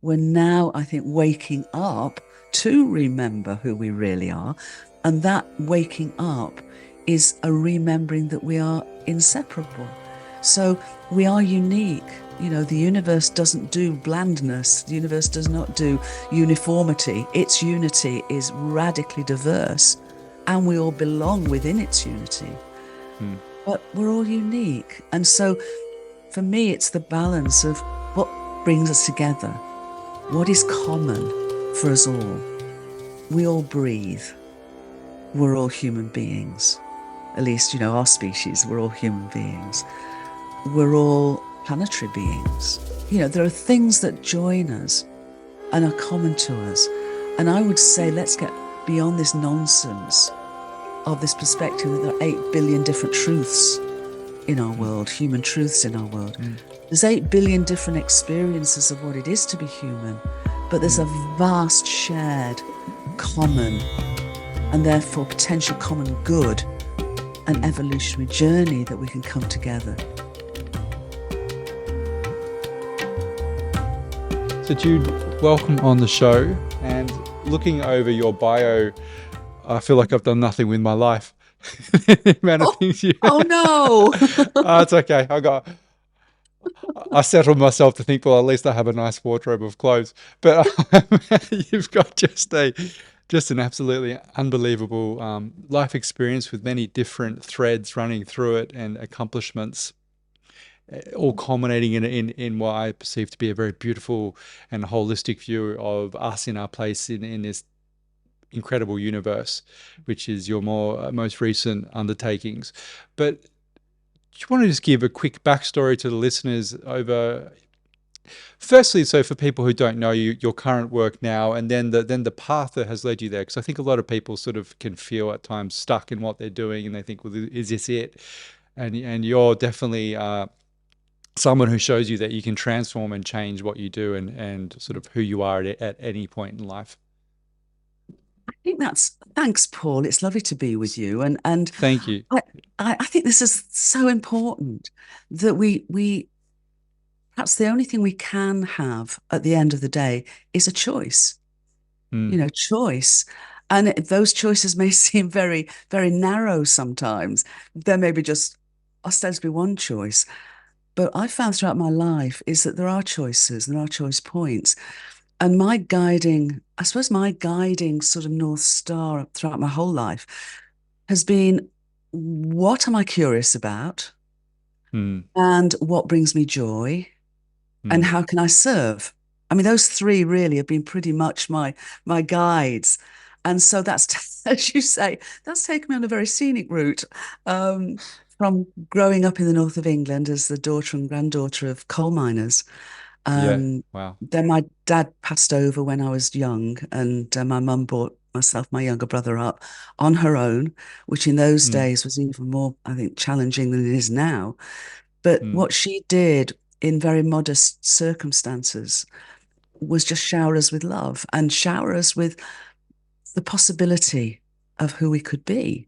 we're now, I think, waking up to remember who we really are. And that waking up is a remembering that we are inseparable. So we are unique. You know, the universe doesn't do blandness. The universe does not do uniformity. Its unity is radically diverse, and we all belong within its unity. Mm. But we're all unique. And so for me, it's the balance of what brings us together, what is common for us all. We all breathe. We're all human beings. At least, you know, our species, we're all human beings. We're all planetary beings. You know, there are things that join us and are common to us. And I would say, let's get beyond this nonsense of this perspective that there are 8 billion different truths in our world, human truths in our world. There's 8 billion different experiences of what it is to be human, but there's a vast shared, common, and therefore potential common good, an evolutionary journey that we can come together. So Jude, welcome on the show. And looking over your bio, I feel like I've done nothing with my life. The amount of things you Oh no! it's okay. I settled myself to think, well, at least I have a nice wardrobe of clothes. But you've got just an absolutely unbelievable life experience with many different threads running through it and accomplishments, all culminating in what I perceive to be a very beautiful and holistic view of us in our place in this incredible universe, which is your most recent undertakings. But do you want to just give a quick backstory to the listeners over, firstly, so for people who don't know you, your current work now, and then the path that has led you there? Because I think a lot of people sort of can feel at times stuck in what they're doing, and they think, well, is this it? And you're definitely someone who shows you that you can transform and change what you do and sort of who you are at any point in life. I think thanks, Paul. It's lovely to be with you. And Thank you. I think this is so important that we perhaps the only thing we can have at the end of the day is a choice. You know, choice. And those choices may seem very, very narrow sometimes. There may be just ostensibly one choice. But I found throughout my life is that there are choices, there are choice points. And my guiding sort of North Star throughout my whole life has been, what am I curious about? And what brings me joy? And how can I serve? I mean, those three really have been pretty much my guides. And so that's, as you say, that's taken me on a very scenic route. From growing up in the north of England as the daughter and granddaughter of coal miners. Yeah. Wow. Then my dad passed over when I was young, and my mum brought myself, my younger brother, up on her own, which in those days was even more, I think, challenging than it is now. But what she did in very modest circumstances was just shower us with love and shower us with the possibility of who we could be.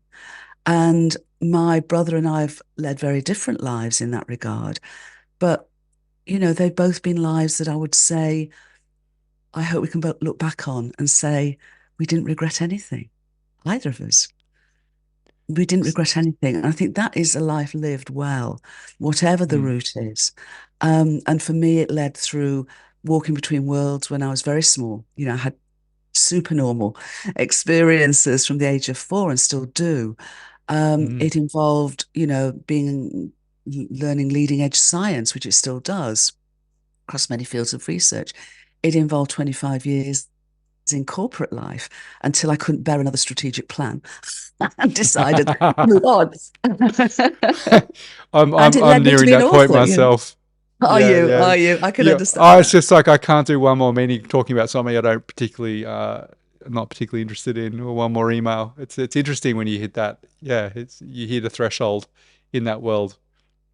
And my brother and I have led very different lives in that regard. But, you know, they've both been lives that I would say, I hope we can both look back on and say, we didn't regret anything, either of us. We didn't regret anything. And I think that is a life lived well, whatever the route is. And for me, it led through walking between worlds when I was very small. You know, I had supernormal experiences from the age of 4 and still do. It involved, you know, learning leading edge science, which it still does across many fields of research. It involved 25 years in corporate life until I couldn't bear another strategic plan and decided to move on. And it I'm led me to nearing be an that point author. myself. Are Yeah, you? yeah. Are you? I can Yeah. understand It's that. just like I can't do one more meeting talking about something I don't particularly not particularly interested in, or one more email. It's interesting when you hit that. Yeah, you hit a threshold in that world.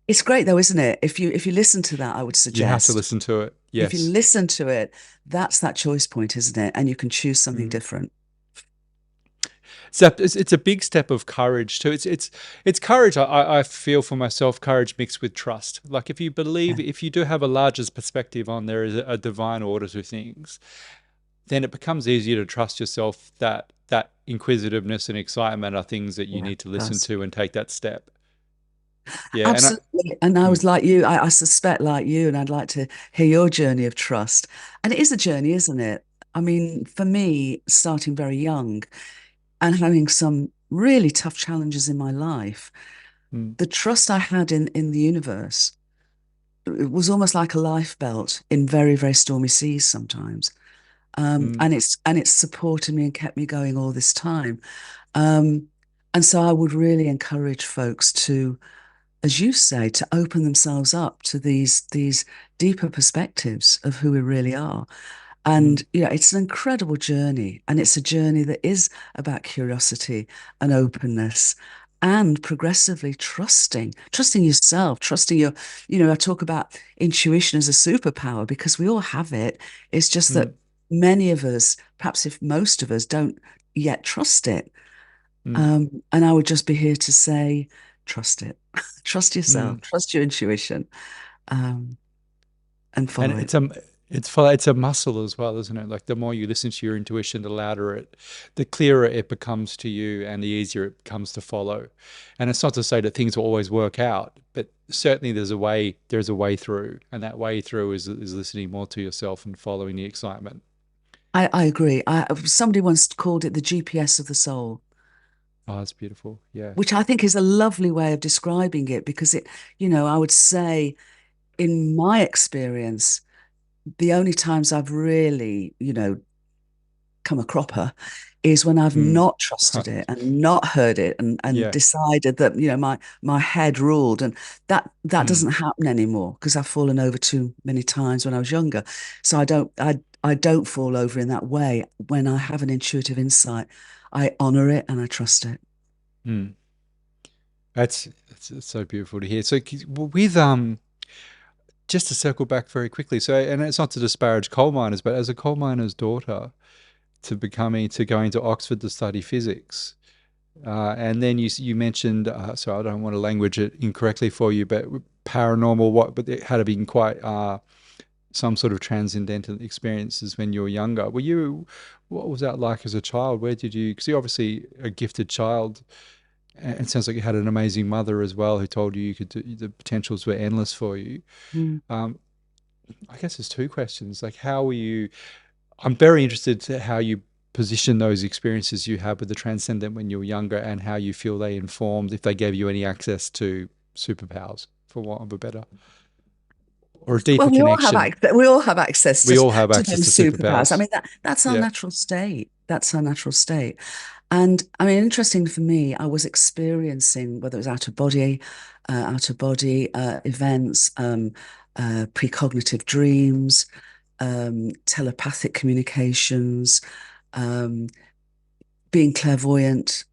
It's great though, isn't it? If you listen to that, I would You have to suggest listen to it. if you Yes. listen to it, that's that choice point, isn't it? And you can choose something Mm. different. So it's a big step of courage too. It's courage. I feel for myself, courage mixed with trust. Like if you believe, Yeah, if you do have a larger perspective on there is a divine order to things, then it becomes easier to trust yourself that that inquisitiveness and excitement are things that you yeah, it need to listen does. to and take that step. Yeah, and Absolutely. And I mm, was like you, I suspect like you, and I'd like to hear your journey of trust. And it is a journey, isn't it? I mean, for me, starting very young and having some really tough challenges in my life, mm, the trust I had in the universe, it was almost like a life belt in very, very stormy seas sometimes. mm, And it's supported me and kept me going all this time. Um, and so I would really encourage folks to, as you say, to open themselves up to these deeper perspectives of who we really are. And mm, it's an incredible journey, and it's a journey that is about curiosity and openness and progressively trusting yourself, trusting I talk about intuition as a superpower because we all have it. It's just mm, that many of us, perhaps if most of us, don't yet trust it. mm, And I would just be here to say, trust it, trust yourself, mm. trust your intuition, um, and And follow it. it's a muscle as well, isn't it? Like the more you listen to your intuition, the clearer it becomes to you, and the easier it becomes to follow. And it's not to say that things will always work out, but certainly there's a way through, and that way through is listening more to yourself and following the excitement. I agree. Somebody once called it the GPS of the soul, Oh, that's beautiful. Yeah. which I think is a lovely way of describing it because I would say in my experience, the only times I've really, come a cropper is when I've Mm. not trusted it and not heard it and Yeah. decided that, my head ruled. And that Mm. doesn't happen anymore because I've fallen over too many times when I was younger. So I don't fall over in that way. When I have an intuitive insight, I honor it and I trust it. Mm. It's so beautiful to hear. So with just to circle back very quickly, so and it's not to disparage coal miners, but as a coal miner's daughter, to going to Oxford to study physics. And then you mentioned, so I don't want to language it incorrectly for you, but paranormal, but it had been quite some sort of transcendental experiences when you were younger. What was that like as a child? Where did you, because you're obviously a gifted child, and it sounds like you had an amazing mother as well who told you the potentials were endless for you. Mm. Um, I guess there's two questions. Like, how were you? I'm very interested to how you position those experiences you had with the transcendent when you were younger and how you feel they informed, if they gave you any access to superpowers, for want of a better, or a deeper Well, we all have connection. access. We all have access We all have to access those to superpowers. I superpowers. mean, that's our Yeah. natural state. That's our natural state. And I mean, interesting for me, I was experiencing whether it was out of body events, precognitive dreams, telepathic communications, um, being clairvoyant,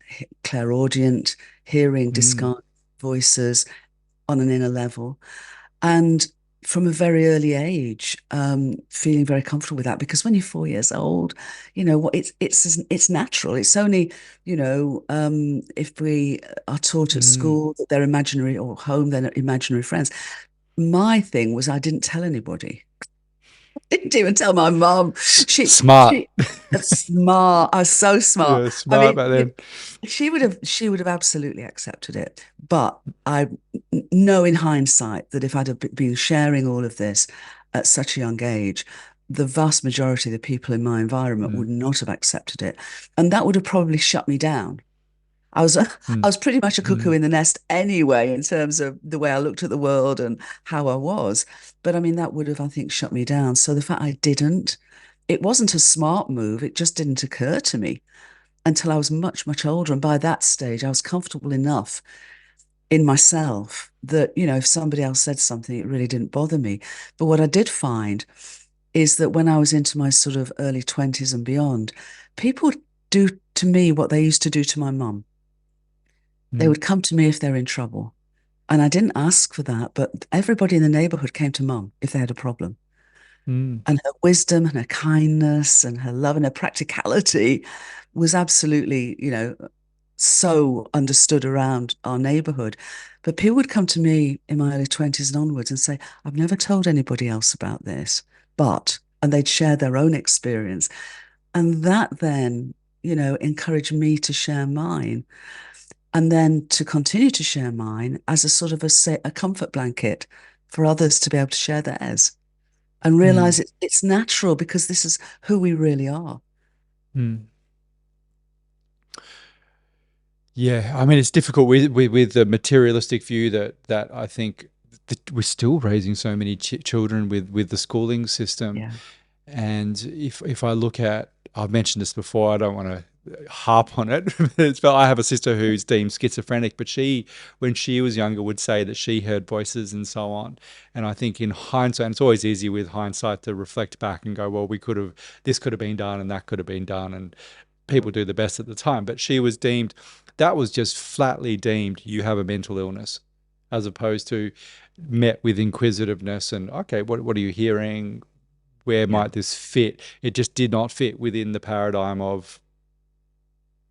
clairaudient, hearing Mm, discarded voices on an inner level. And from a very early age, feeling very comfortable with that because when you're 4 years old, what it's natural. It's only, if we are taught at mm. school that they're imaginary or home, they're imaginary friends. My thing was I didn't tell anybody. Didn't even tell my mum. Smart. She smart. I was so smart. Yeah, I smart mean, back then. she would have absolutely accepted it. But I know in hindsight that if I'd have been sharing all of this at such a young age, the vast majority of the people in my environment Mm, would not have accepted it. And that would have probably shut me down. I mm, was pretty much a cuckoo mm, in the nest anyway, in terms of the way I looked at the world and how I was. But I mean, that would have, I think, shut me down. So the fact I didn't, it wasn't a smart move. It just didn't occur to me until I was much, much older. And by that stage, I was comfortable enough in myself that, if somebody else said something, it really didn't bother me. But what I did find is that when I was into my sort of early 20s and beyond, people would do to me what they used to do to my mum. They mm, would come to me if they're in trouble. And I didn't ask for that, but everybody in the neighborhood came to mum if they had a problem. Mm. And her wisdom and her kindness and her love and her practicality was absolutely, so understood around our neighborhood. But people would come to me in my early 20s and onwards and say, I've never told anybody else about this, and they'd share their own experience. And that then, encouraged me to share mine and then to continue to share mine as a sort of a comfort blanket for others to be able to share theirs and realize Mm. it's natural because this is who we really are. Mm. Yeah, I mean, it's difficult with the materialistic view that I think that we're still raising so many children with the schooling system. Yeah. And if I look at, I've mentioned this before, I don't want to harp on it. But I have a sister who's deemed schizophrenic, but she, when she was younger, would say that she heard voices and so on. And I think in hindsight, and it's always easy with hindsight to reflect back and go, well, this could have been done and that could have been done. And people do the best at the time. But she was deemed, that was just flatly deemed, you have a mental illness, as opposed to met with inquisitiveness and, okay, what are you hearing? Where Yeah. might this fit? It just did not fit within the paradigm of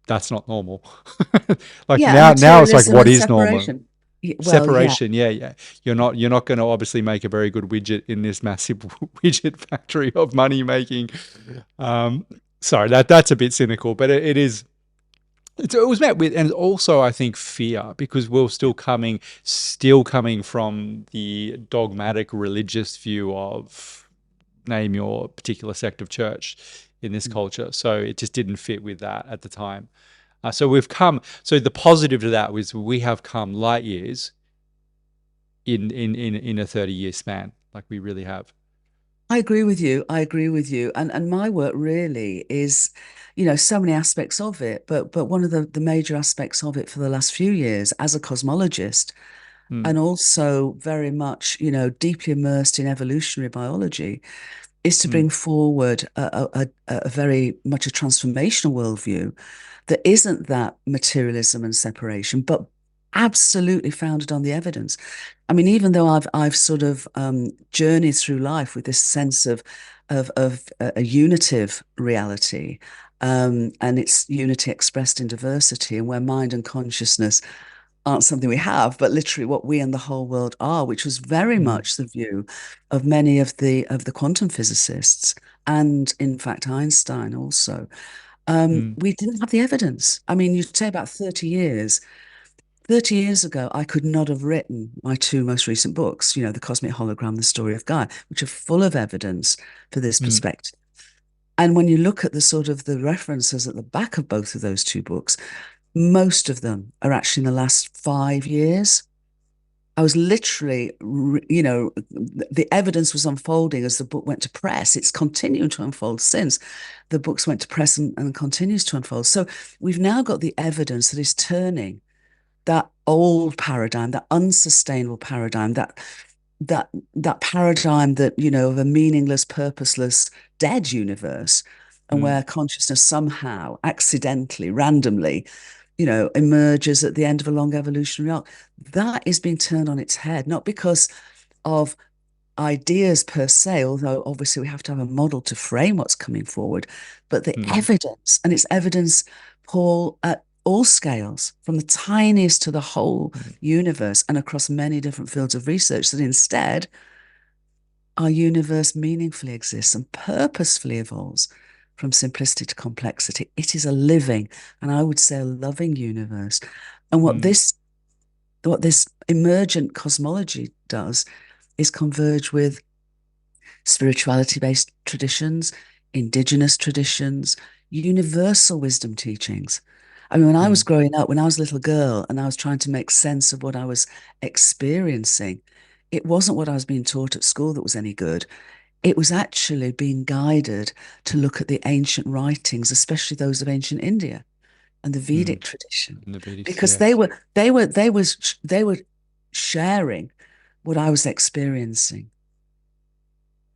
that's not normal. Like Yeah, now it's like materialism what and is normal? separation. Well, yeah, Separation, yeah, yeah. You're not going to obviously make a very good widget in this massive widget factory of money making. Um, Sorry, that's a bit cynical, but it is. It was met with, and also I think fear because we're still coming from the dogmatic religious view of name your particular sect of church in this culture. So it just didn't fit with that at the time. So the positive to that was we have come light years in a 30-year span, like we really have. I agree with you. I agree with you. And my work really is, so many aspects of it, but one of the major aspects of it for the last few years as a cosmologist Mm, and also very much, deeply immersed in evolutionary biology is to mm, bring forward a very much a transformational worldview that isn't that materialism and separation, but absolutely founded on the evidence. I mean, even though I've sort of journeyed through life with this sense of a unitive reality, and it's unity expressed in diversity, and where mind and consciousness aren't something we have, but literally what we and the whole world are, which was very mm, much the view of many of the quantum physicists, and in fact Einstein also. mm, We didn't have the evidence. I mean, you'd say about 30 years. 30 years ago, I could not have written my two most recent books, The Cosmic Hologram, The Story of Gaia, which are full of evidence for this mm, perspective. And when you look at the sort of the references at the back of both of those two books, most of them are actually in the last 5 years. I was literally, the evidence was unfolding as the book went to press. It's continued to unfold since the books went to press and continues to unfold. So we've now got the evidence that is turning that old paradigm, that unsustainable paradigm, that paradigm that, of a meaningless, purposeless, dead universe, and mm, where consciousness somehow, accidentally, randomly, emerges at the end of a long evolutionary arc. That is being turned on its head, not because of ideas per se, although obviously we have to have a model to frame what's coming forward, but the mm, evidence, and it's evidence, Paul, at all scales, from the tiniest to the whole mm, universe and across many different fields of research, that instead our universe meaningfully exists and purposefully evolves from simplicity to complexity. It is a living, and I would say a loving universe. And mm, what this emergent cosmology does is converge with spirituality-based traditions, indigenous traditions, universal wisdom teachings. I mean, when I was mm, growing up, when I was a little girl and I was trying to make sense of what I was experiencing, it wasn't what I was being taught at school that was any good. It was actually being guided to look at the ancient writings, especially those of ancient India and the Vedic mm. tradition, And the Vedics, because yes. they were sharing what I was experiencing.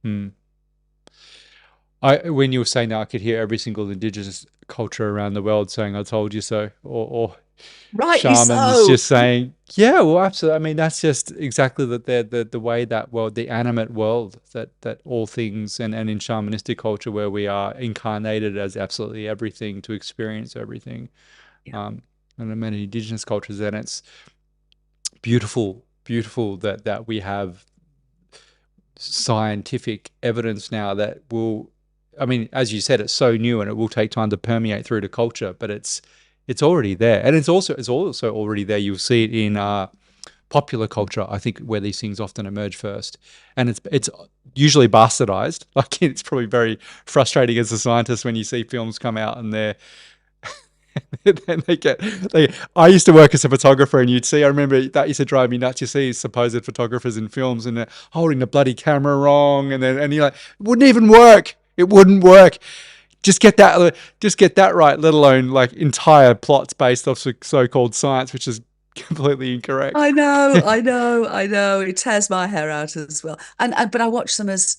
Mm. I when you were saying that, I could hear every single indigenous culture around the world saying "I told you so," or Rightly shamans so. just saying, "Yeah, well, absolutely." I mean, that's just exactly the way that world, the animate world, that all things, and in shamanistic culture where we are incarnated as absolutely everything to experience everything. Yeah. Um, and in many indigenous cultures, and it's beautiful that we have scientific evidence now that will, I mean, as you said, it's so new and it will take time to permeate through the culture, but it's already there, and it's also already there. You'll see it in popular culture, I think, where these things often emerge first, and it's usually bastardized. Like, it's probably very frustrating as a scientist when you see films come out and they're then they I used to work as a photographer, and you'd see, I remember that used to drive me nuts. You see supposed photographers in films and they're holding the bloody camera wrong, and you're like, it wouldn't even work. It wouldn't work. Just get that right, let alone like entire plots based off so-called science, which is completely incorrect. I know, I know, I know. It tears my hair out as well. And but I watch them as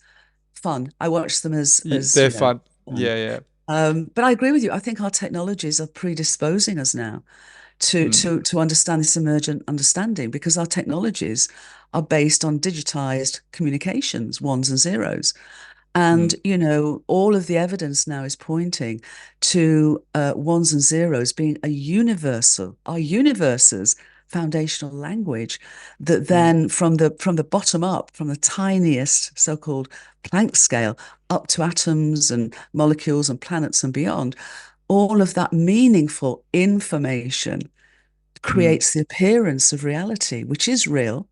fun. I watch them Yeah, as they're you know, fun. fun. Yeah, yeah. But I agree with you. I think our technologies are predisposing us now Mm, to understand this emergent understanding because our technologies are based on digitized communications, ones and zeros. And, mm, all of the evidence now is pointing to ones and zeros being our universe's foundational language that mm, then from the bottom up, from the tiniest so-called Planck scale up to atoms and molecules and planets and beyond, all of that meaningful information mm, creates the appearance of reality, which is real,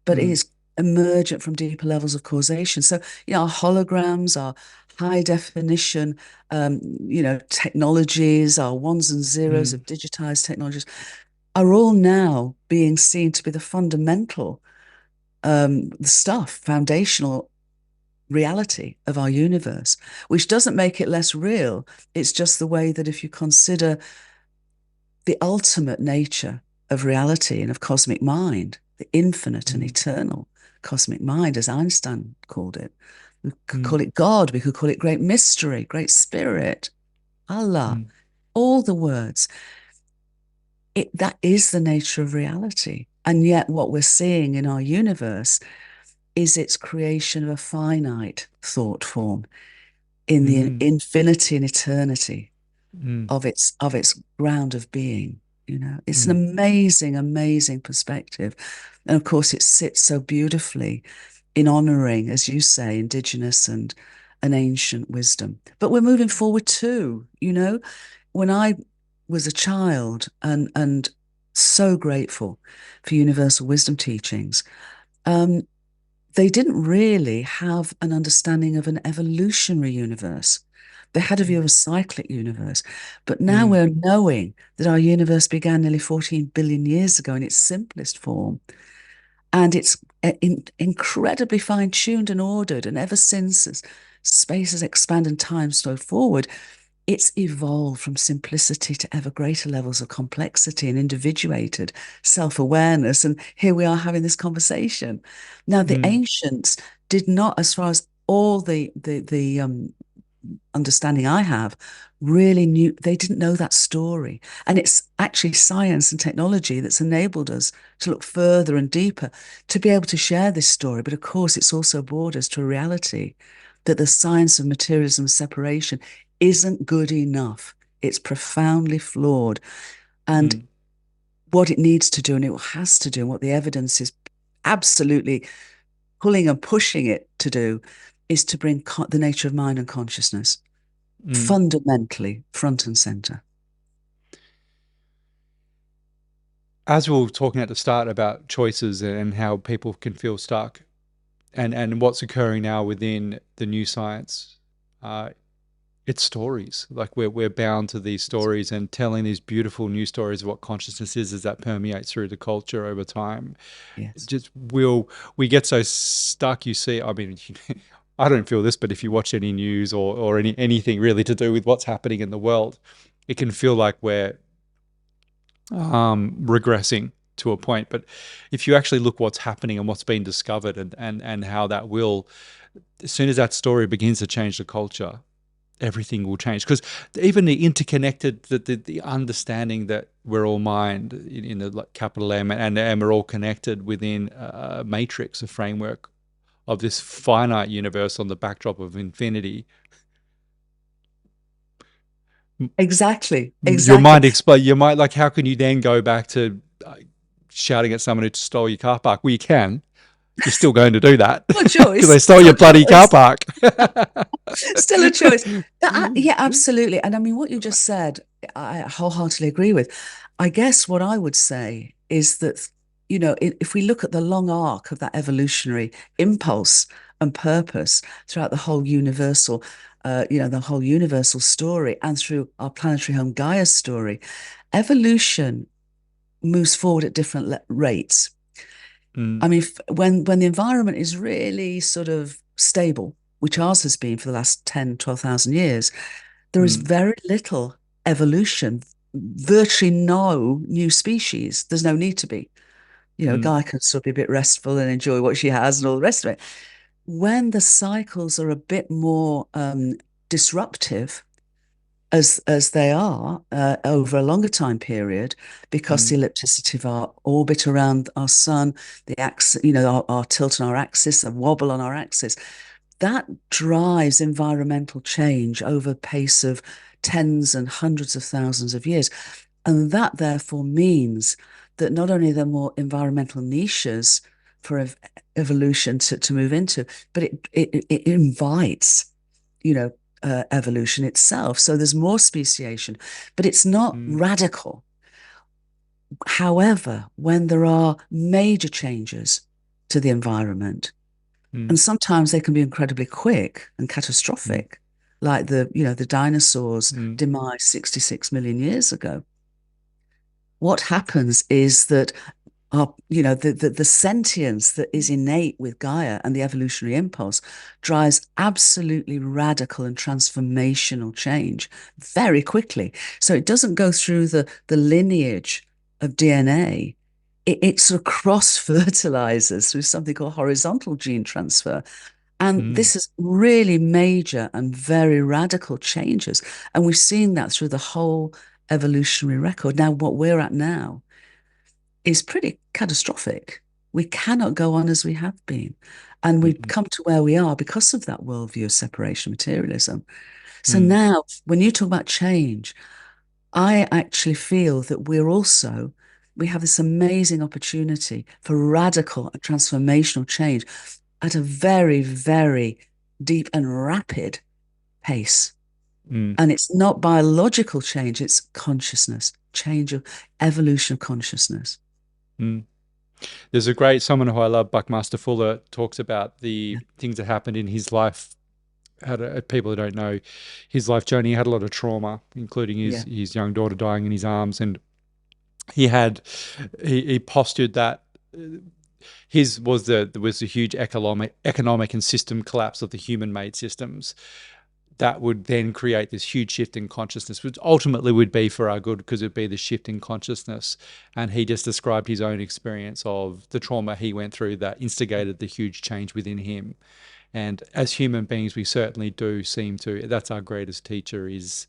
but mm, is emergent from deeper levels of causation. So, our holograms, our high definition, technologies, our ones and zeros mm, of digitized technologies are all now being seen to be the fundamental stuff, foundational reality of our universe, which doesn't make it less real. It's just the way that if you consider the ultimate nature of reality and of cosmic mind, the infinite and mm, eternal cosmic mind, as Einstein called it. We could mm, call it God, we could call it great mystery, great spirit, Allah, mm, all the words. That is the nature of reality. And yet, what we're seeing in our universe is its creation of a finite thought form in the mm, infinity and eternity mm, of its ground of being. It's an mm, amazing, amazing perspective. And of course, it sits so beautifully in honoring, as you say, indigenous and an ancient wisdom. But we're moving forward too. When I was a child and so grateful for universal wisdom teachings, um, they didn't really have an understanding of an evolutionary universe. They had a view of a cyclic universe. But now mm, we're knowing that our universe began nearly 14 billion years ago in its simplest form. And it's incredibly fine tuned and ordered. And ever since as space has expanded and time slowed forward, it's evolved from simplicity to ever greater levels of complexity and individuated self-awareness. And here we are having this conversation. Now, the mm, ancients did not, as far as all the understanding I have, really knew, they didn't know that story. And it's actually science and technology that's enabled us to look further and deeper to be able to share this story. But of course, it's also brought us to a reality that the science of materialism separation isn't good enough. It's profoundly flawed. And mm, what it needs to do, and it has to do, and what the evidence is absolutely pulling and pushing it to do, is to bring the nature of mind and consciousness mm. fundamentally front and center. As we were talking at the start about choices and how people can feel stuck, and what's occurring now within the new science, uh, it's stories. Like, we're bound to these stories and telling these beautiful new stories of what consciousness is as that permeates through the culture over time. Yes. Just will we get so stuck? You see, I mean, I don't feel this, but if you watch any news or anything really to do with what's happening in the world, it can feel like we're regressing to a point. But if you actually look what's happening and what's been discovered, and how that will as soon as that story begins to change the culture, everything will change. Because even the interconnected, the understanding that we're all mind in the capital M, and we're all connected within a matrix, a framework of this finite universe on the backdrop of infinity. Exactly, Your exactly. mind explode. Your mind, like, how can you then go back to shouting at someone who stole your car park? Well, you can. You're still going to do that Still a because they choice. stole Still your a bloody car choice. park. Still a choice. Yeah, absolutely. And I mean, what you just said, I wholeheartedly agree with. I guess what I would say is that, if we look at the long arc of that evolutionary impulse and purpose throughout the whole universal story, and through our planetary home Gaia story, evolution moves forward at different rates. Mm, I mean, when the environment is really sort of stable, which ours has been for the last 10, 12,000 years, there is mm, very little evolution, virtually no new species. There's no need to be. mm, Gaia can sort of be a bit restful and enjoy what she has and all the rest of it. When the cycles are a bit more disruptive, as they are over a longer time period, because the mm, ellipticity of our orbit around our sun, the axis, our tilt on our axis, a wobble on our axis, that drives environmental change over a pace of tens and hundreds of thousands of years. And that therefore means that not only are there more environmental niches for evolution to move into, but it invites, evolution itself. So there's more speciation, but it's not mm, radical. However, when there are major changes to the environment, mm, and sometimes they can be incredibly quick and mm, catastrophic, like the dinosaurs' mm, demise 66 million years ago. What happens is that the sentience that is innate with Gaia and the evolutionary impulse drives absolutely radical and transformational change very quickly. So it doesn't go through the lineage of DNA. It sort of cross fertilizes through something called horizontal gene transfer. And mm, this is really major and very radical changes. And we've seen that through the whole evolutionary record. Now, what we're at now is pretty catastrophic. We cannot go on as we have been. And we've mm, come to where we are because of that worldview of separation materialism. So mm, now, when you talk about change, I actually feel that we have this amazing opportunity for radical and transformational change at a very, very deep and rapid pace. mm, And it's not biological change, it's consciousness, change of evolution of consciousness. mm. There's a great someone who I love, Buckmaster Fuller, talks about the Yeah. things that happened in his life. People who don't know his life journey, he had a lot of trauma, including his Yeah. his young daughter dying in his arms, and he had he postured that his was the huge economic and system collapse of the human made systems that would then create this huge shift in consciousness, which ultimately would be for our good because it'd be the shift in consciousness. And he just described his own experience of the trauma he went through that instigated the huge change within him. And as human beings, we certainly do seem to, that's our greatest teacher, is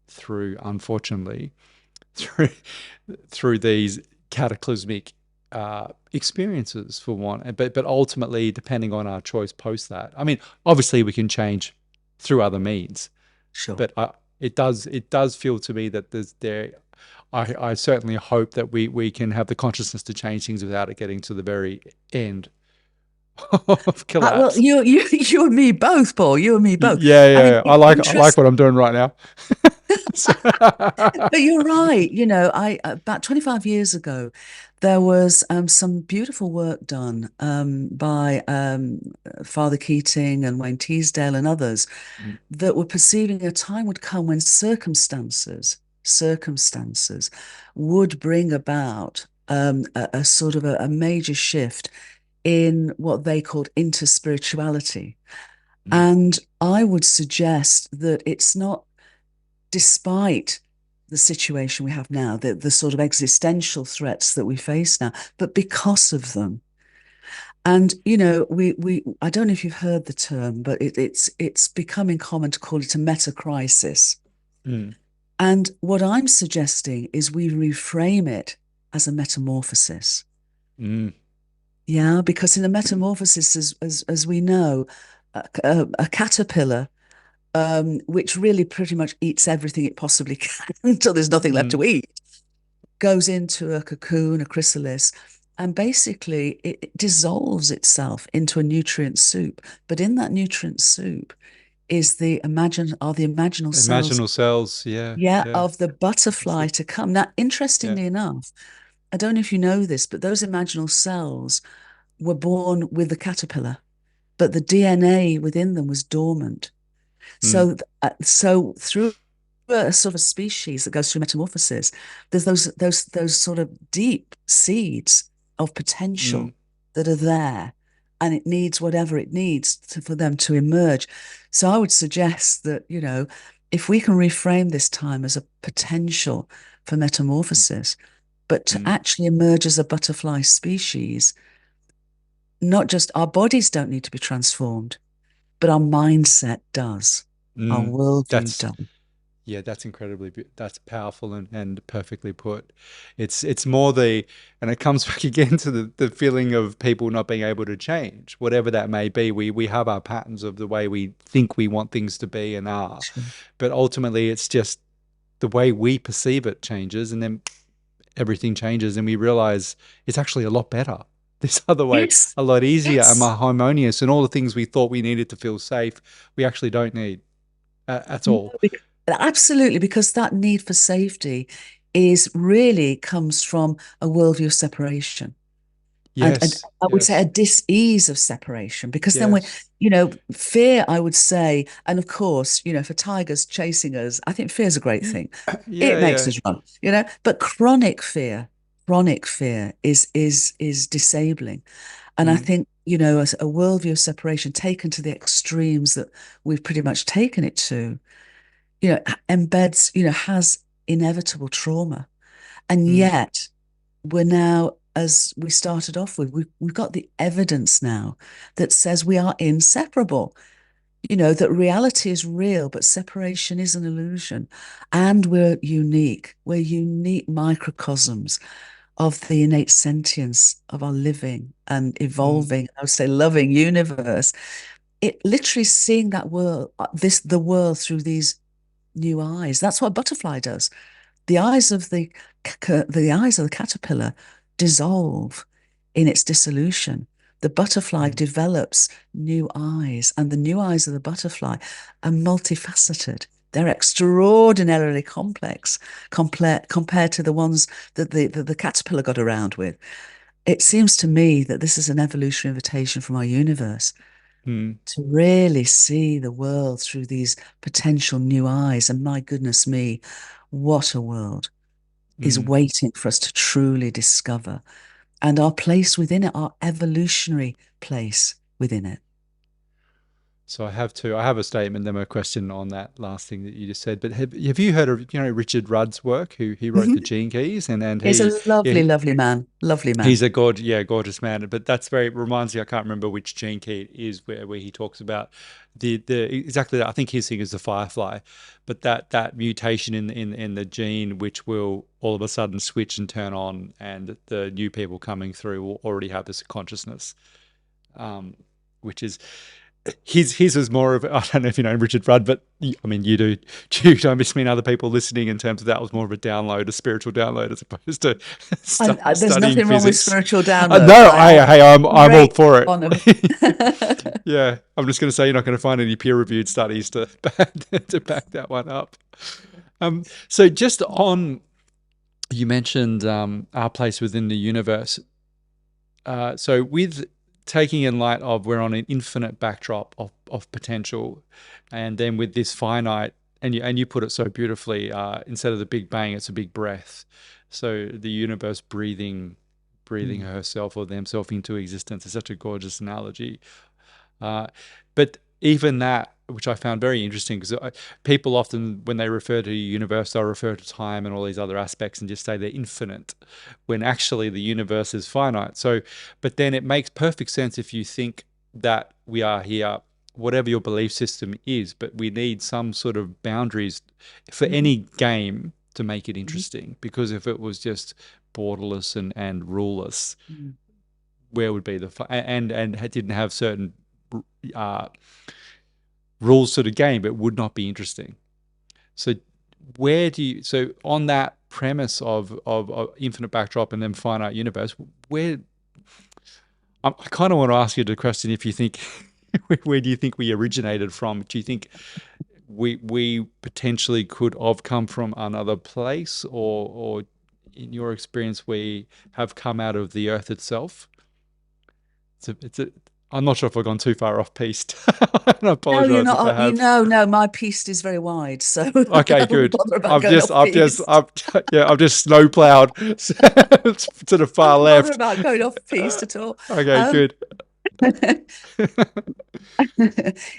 through, unfortunately, through through these cataclysmic experiences, for one. But ultimately, depending on our choice post that, I mean, obviously we can change through other means, Sure. but it does feel to me that I certainly hope that we can have the consciousness to change things without it getting to the very end of Well, collapse. you and me both, Paul. You and me both. Yeah, I yeah, mean, yeah. I like interest, what I'm doing right now. So- but you're right. I about 25 years ago, there was some beautiful work done by Father Keating and Wayne Teasdale and others that were perceiving a time would come when circumstances would bring about a sort of a major shift in what they called interspirituality. And I would suggest that it's not despite the situation we have now, the sort of existential threats that we face now, but because of them. And we I don't know if you've heard the term, but it's becoming common to call it a meta crisis. Mm, And what I'm suggesting is we reframe it as a metamorphosis. mm, Yeah, because in a metamorphosis, as we know, a caterpillar, which really pretty much eats everything it possibly can until there's nothing left mm, to eat, goes into a cocoon, a chrysalis, and basically it dissolves itself into a nutrient soup. But in that nutrient soup is the imaginal cells, imaginal cells. Yeah, yeah, yeah, of the that's butterfly it. to come. Now, Yeah. interestingly enough, I don't know if you know this, but those imaginal cells were born with the caterpillar, but the DNA within them was dormant. Mm, So through a sort of species that goes through metamorphosis, there's those sort of deep seeds of mm, potential that are there, and it needs whatever it needs for them to emerge. So I would suggest that, if we can reframe this time as a potential for metamorphosis, but to mm, actually emerge as a butterfly species, not just our bodies don't need to be transformed, but our mindset does, our mm. worldview That's does. Yeah, that's incredibly that's powerful and perfectly put. It's more the and it comes back again to the feeling of people not being able to change, whatever that may be. We have our patterns of the way we think we want things to be and are, Sure. but ultimately it's just the way we perceive it changes, and then everything changes, and we realize it's actually a lot better. This other way, Yes, a lot easier and more yes. harmonious, and all the things we thought we needed to feel safe, we actually don't need at No, all. absolutely, because that need for safety is really comes from a worldview of separation. And Yes, I would say a yes. dis-ease of separation, because then Yes. fear, I would say, and of course, for tigers chasing us, I think fear is a great Mm. thing. It Yeah, makes yeah. us run, but chronic fear is disabling. And I Mm, think, as a worldview of separation taken to the extremes that we've pretty much taken it to, embeds, has inevitable trauma. And mm, yet we're now, as we started off with, we've got the evidence now that says we are inseparable. That reality is real, but separation is an illusion. And we're unique. We're unique microcosms of the innate sentience of our living and mm, evolving, I would say loving universe. It literally seeing that world, the world through these new eyes. That's what a butterfly does. The eyes of the eyes of the caterpillar dissolve in its dissolution. The butterfly mm, develops new eyes, and the new eyes of the butterfly are multifaceted. They're extraordinarily complex compared to the ones that the caterpillar got around with. It seems to me that this is an evolutionary invitation from our universe mm, to really see the world through these potential new eyes. And my goodness me, what a world is mm. waiting for us to truly discover, and our place within it, our evolutionary place within it. So I have a statement, then a question on that last thing that you just said. But have you heard of Richard Rudd's work? Who he wrote the Mhm. Gene Keys, and He's a yeah, lovely, lovely man. Lovely he's man. a gorgeous man. But that's very reminds me. I can't remember which gene key it is where he talks about the exactly. I think his thing is the firefly, but that mutation in the gene which will all of a sudden switch and turn on, and the new people coming through will already have this consciousness, um, which is his was more of I don't know if you know Richard Rudd, but I mean you do. You don't miss me and other people listening in terms of that was more of a download, a spiritual download, as opposed to And there's studying nothing wrong with physics. spiritual No, downloads. I have hey, I'm all great for honor. it. Yeah, I'm just going to say you're not going to find any peer-reviewed studies to to back that one up. So just on you mentioned our place within the universe. So with taking in light of we're on an infinite backdrop of potential, and then with this finite, and you put it so beautifully. Instead of the Big Bang, it's a big breath. So the universe breathing Mm. herself or themselves into existence is such a gorgeous analogy. Uh, but even that, which I found very interesting, because people often, when they refer to universe, they'll refer to time and all these other aspects and just say they're infinite, when actually the universe is finite. So, but then it makes perfect sense if you think that we are here, whatever your belief system is, but we need some sort of boundaries for Mhm, any game to make it mhm, interesting. Because if it was just borderless and ruleless, mhm. where would be the and didn't have certain uh, rules to the game, it would not be interesting. So where do you, so on that premise of infinite backdrop and then finite universe, where, I kind of want to ask you the question, if you think where do you think we originated from? Do you think we potentially could have come from another place, or in your experience we have come out of the earth itself? It's a I'm not sure if I've gone too far off piste. I No, you're apologize not. if I You have. know, no, my piste is very wide, so Okay, I wouldn't good. bother about going off piste. I've just snowplowed to the I far wouldn't bother left. about going off piste at all. Okay, Um, good.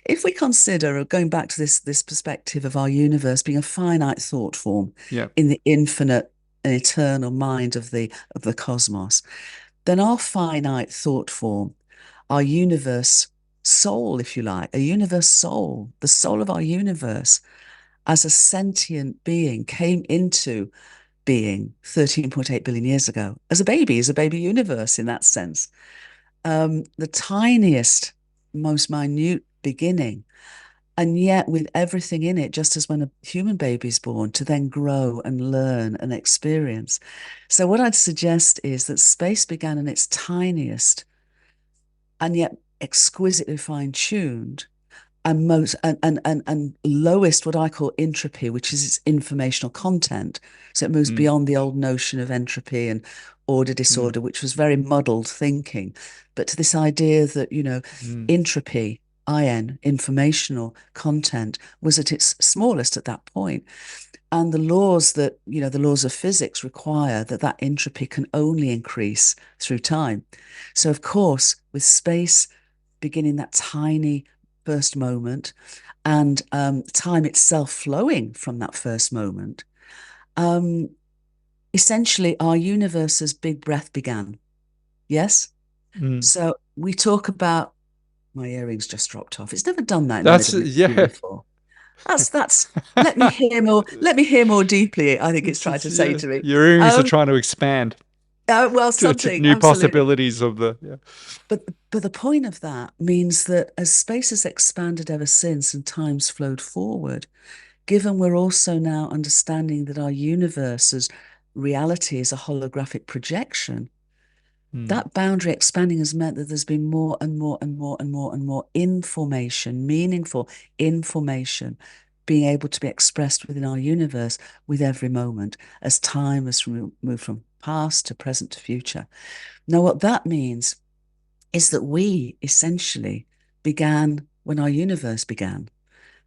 if we consider going back to this perspective of our universe being a finite thought form Yeah. in the infinite and eternal mind of the cosmos, then our finite thought form, our universe soul, if you like, a universe soul, the soul of our universe as a sentient being came into being 13.8 billion years ago as a baby universe in that sense. The tiniest, most minute beginning, and yet with everything in it, just as when a human baby is born, to then grow and learn and experience. So, what I'd suggest is that space began in its tiniest and yet exquisitely fine-tuned and most and lowest what I call entropy, which is its informational content. So it moves Mm, beyond the old notion of entropy and order mm, disorder, which was very muddled thinking, but to this idea that, mm, entropy, informational content, was at its smallest at that point. And the laws that, the laws of physics require that entropy can only increase through time. So, of course, with space beginning that tiny first moment and time itself flowing from that first moment, um, essentially our universe's big breath began. Yes? mm. So we talk about my earrings just dropped off. It's never done that in the That's middle of the interview yeah. before. That's let me hear more deeply, I think it's trying to say Yeah. to me. Your earrings are Um, trying to expand well, to something, new absolutely. possibilities of the, yeah. But the point of that means that as space has expanded ever since and time's flowed forward, given we're also now understanding that our universe's reality is a holographic projection, Mm, that boundary expanding has meant that there's been more and more and more and more and more information, meaningful information, being able to be expressed within our universe with every moment as time has moved from past to present to future. Now, what that means is that we essentially began when our universe began,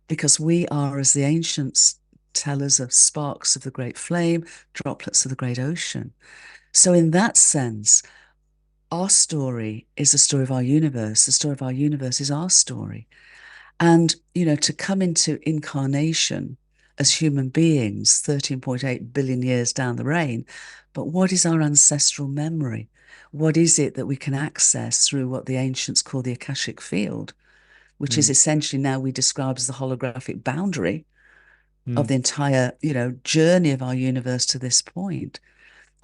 because we are, as the ancients tell us, of sparks of the great flame, droplets of the great ocean. So, in that sense, our story is the story of our universe. The story of our universe is our story. And, to come into incarnation as human beings 13.8 billion years down the lane, but what is our ancestral memory? What is it that we can access through what the ancients call the Akashic field, which is mm, essentially now we describe as the holographic boundary of mm, the entire, journey of our universe to this point?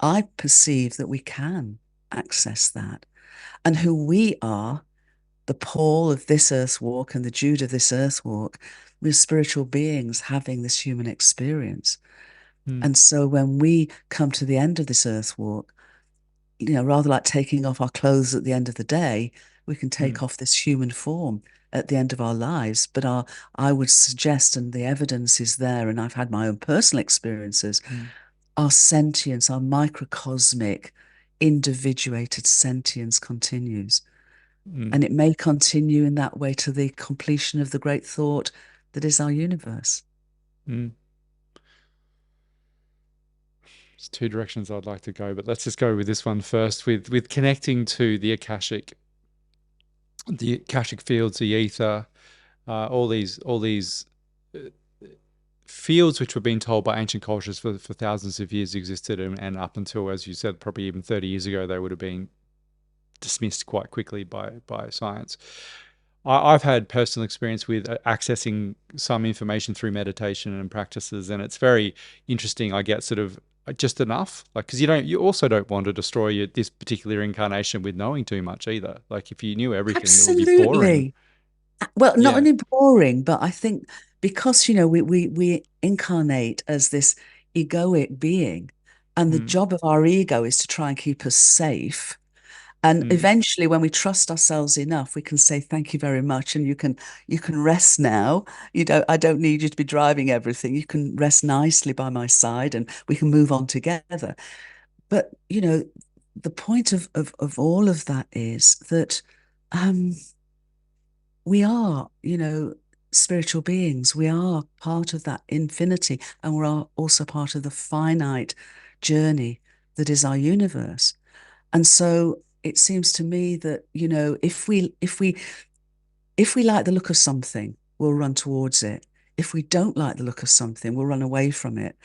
I perceive that we can access that. And who we are, the Paul of this earth walk and the Jude of this earth walk, we're spiritual beings having this human experience. mm, And so when we come to the end of this earth walk, rather like taking off our clothes at the end of the day, we can mm, take off this human form at the end of our lives. But I would suggest, and the evidence is there, and I've had my own personal experiences, mm, our sentience, our microcosmic, individuated sentience continues. mm, And it may continue in that way to the completion of the great thought that is our universe. mm. There's two directions I'd like to go, but let's just go with this one first, with connecting to the Akashic fields, the ether, all these uh, fields which were being told by ancient cultures for thousands of years existed, and up until, as you said, probably even 30 years ago, they would have been dismissed quite quickly by science. I've had personal experience with accessing some information through meditation and practices, and it's very interesting. I get sort of just enough, like, because you also don't want to destroy this particular incarnation with knowing too much either. Like, if you knew everything, it would be boring. Absolutely. Well, not Yeah. only boring, but I think because, we incarnate as this egoic being, and the Mm, job of our ego is to try and keep us safe. And mm, eventually, when we trust ourselves enough, we can say, thank you very much. And you can rest now. I don't need you to be driving everything. You can rest nicely by my side and we can move on together. But, the point of all of that is that um, we are, spiritual beings. We are part of that infinity, and we're also part of the finite journey that is our universe. And so it seems to me that, if we like the look of something, we'll run towards it. If we don't like the look of something, we'll run away from it.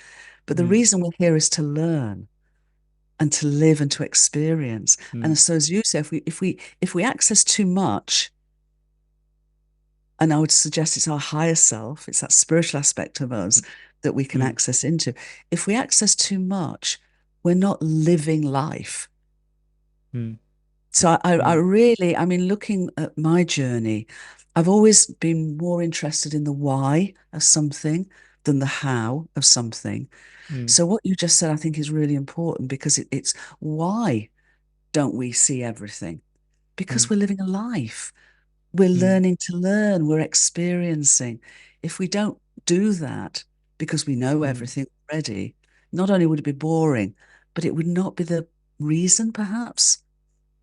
But the mm, reason we're here is to learn and to live and to experience. mm, And so, as you say, if we access too much, and I would suggest it's our higher self, it's that spiritual aspect of us that we can mm, access into. If we access too much, we're not living life. mm, So I mm, really, I mean, looking at my journey, I've always been more interested in the why of something than the how of something. mm, So what you just said, I think, is really important because it's why don't we see everything? Because mm, we're living a life. We're mm, learning to learn, we're experiencing. If we don't do that because we know mm, everything already, not only would it be boring, but it would not be the reason, perhaps,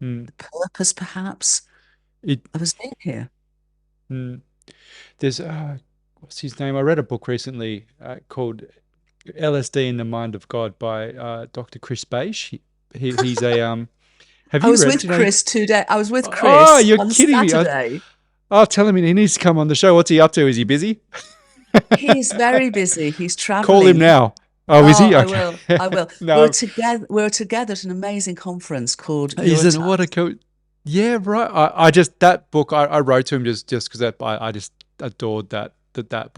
mm. the purpose, perhaps, It. of us being here. Mm. There's what's his name? I read a book recently called LSD in the Mind of God by Dr. Chris Beisch. He's a Have I you was read? with Do you know? Chris 2 days. I was with Oh, Chris you're on kidding me! Saturday. I'll tell him he needs to come on the show. What's he up to? Is he busy? He's very busy. He's Call him traveling. now. Oh, is Oh, he? I Okay. will. I will. We're No, together. We're together at an amazing conference called Your isn't what a Time. co. Yeah, right. I just that book I wrote to him just because I just adored that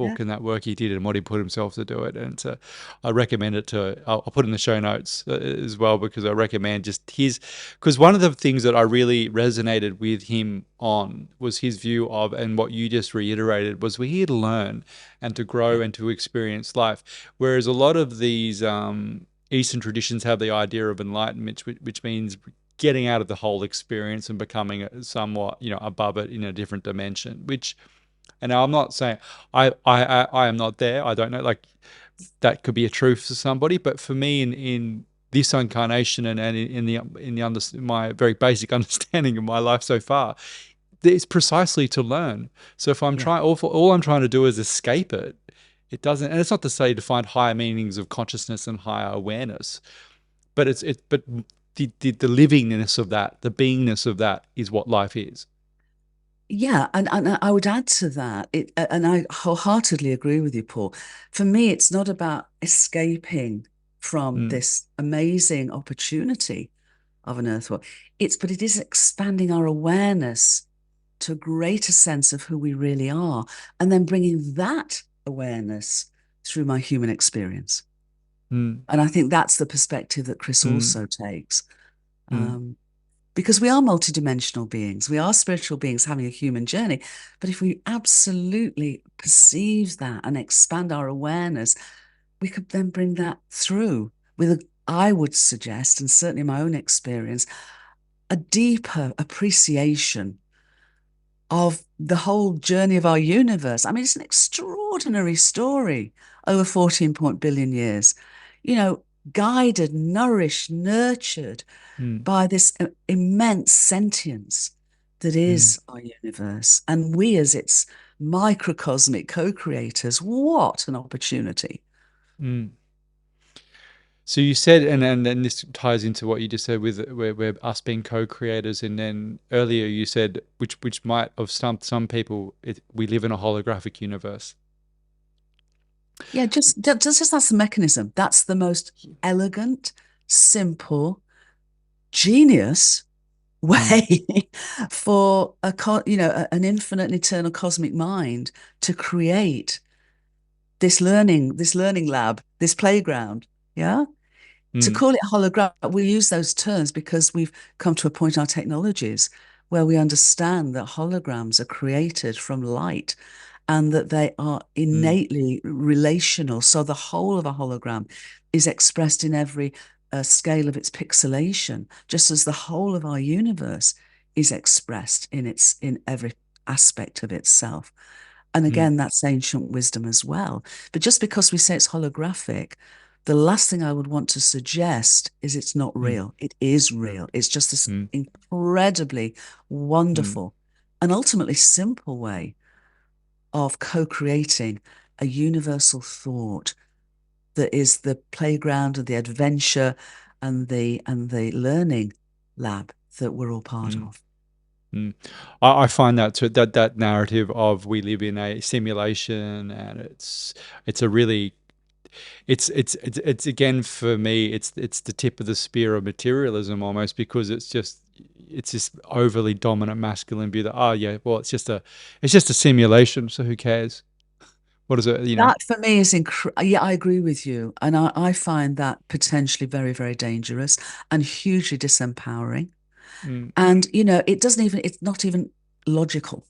Yeah. book and that work he did and what he put himself to do it, and I recommend it to. I'll put in the show notes as well because I recommend just his, because one of the things that I really resonated with him on was his view of, and what you just reiterated was, we're here to learn and to Yeah. grow and to experience life, whereas a lot of these Eastern traditions have the idea of enlightenment, which means getting out of the whole experience and becoming somewhat, above it in a different dimension. Which, and I'm not saying I am not there. I don't know. Like, that could be a truth for somebody, but for me, in this incarnation and my very basic understanding of my life so far, it's precisely to learn. So if I'm Yeah. trying, all I'm trying to do is escape it. It doesn't, and it's not to say to find higher meanings of consciousness and higher awareness, but the livingness of that, the beingness of that, is what life is. Yeah, and I would add to that, and I wholeheartedly agree with you, Paul. For me, it's not about escaping from Mm, this amazing opportunity of an earth walk. But it is expanding our awareness to a greater sense of who we really are, and then bringing that awareness through my human experience. mm, And I think that's the perspective that Chris mm, also takes. mm, Um, because we are multidimensional beings, we are spiritual beings having a human journey. But if we absolutely perceive that and expand our awareness, we could then bring that through with, I would suggest, and certainly my own experience, a deeper appreciation of the whole journey of our universe. I mean, it's an extraordinary story over 14 point billion years, you know, guided, nourished, nurtured mm, by this immense sentience that mm, is our universe. And we, as its microcosmic co creators, what an opportunity. mm. So you said, and this ties into what you just said with we're us being co-creators, and then earlier you said, which might have stumped some people, we live in a holographic universe. Yeah, just that's the mechanism. That's the most elegant, simple, genius Mm, way for an infinite and eternal cosmic mind to create this learning lab, this playground. Yeah. To mm, call it hologram, we use those terms because we've come to a point in our technologies where we understand that holograms are created from light and that they are mm, innately relational. So the whole of a hologram is expressed in every scale of its pixelation, just as the whole of our universe is expressed in every aspect of itself. And mm, again, that's ancient wisdom as well. But just because we say it's holographic, the last thing I would want to suggest is it's not mm, real. It is real. It's just this mm, incredibly mm, wonderful and ultimately simple way of co-creating a universal thought that is the playground and the adventure and the learning lab that we're all part mm, of. mm. I find that that narrative of we live in a simulation, and it's a really it's again for me it's the tip of the spear of materialism almost, because it's this overly dominant masculine view that, oh yeah, well it's just a simulation, so who cares, what is it, you know. That for me is yeah, I agree with you. And I find that potentially very, very dangerous and hugely disempowering. Mm, And, it's not even logical.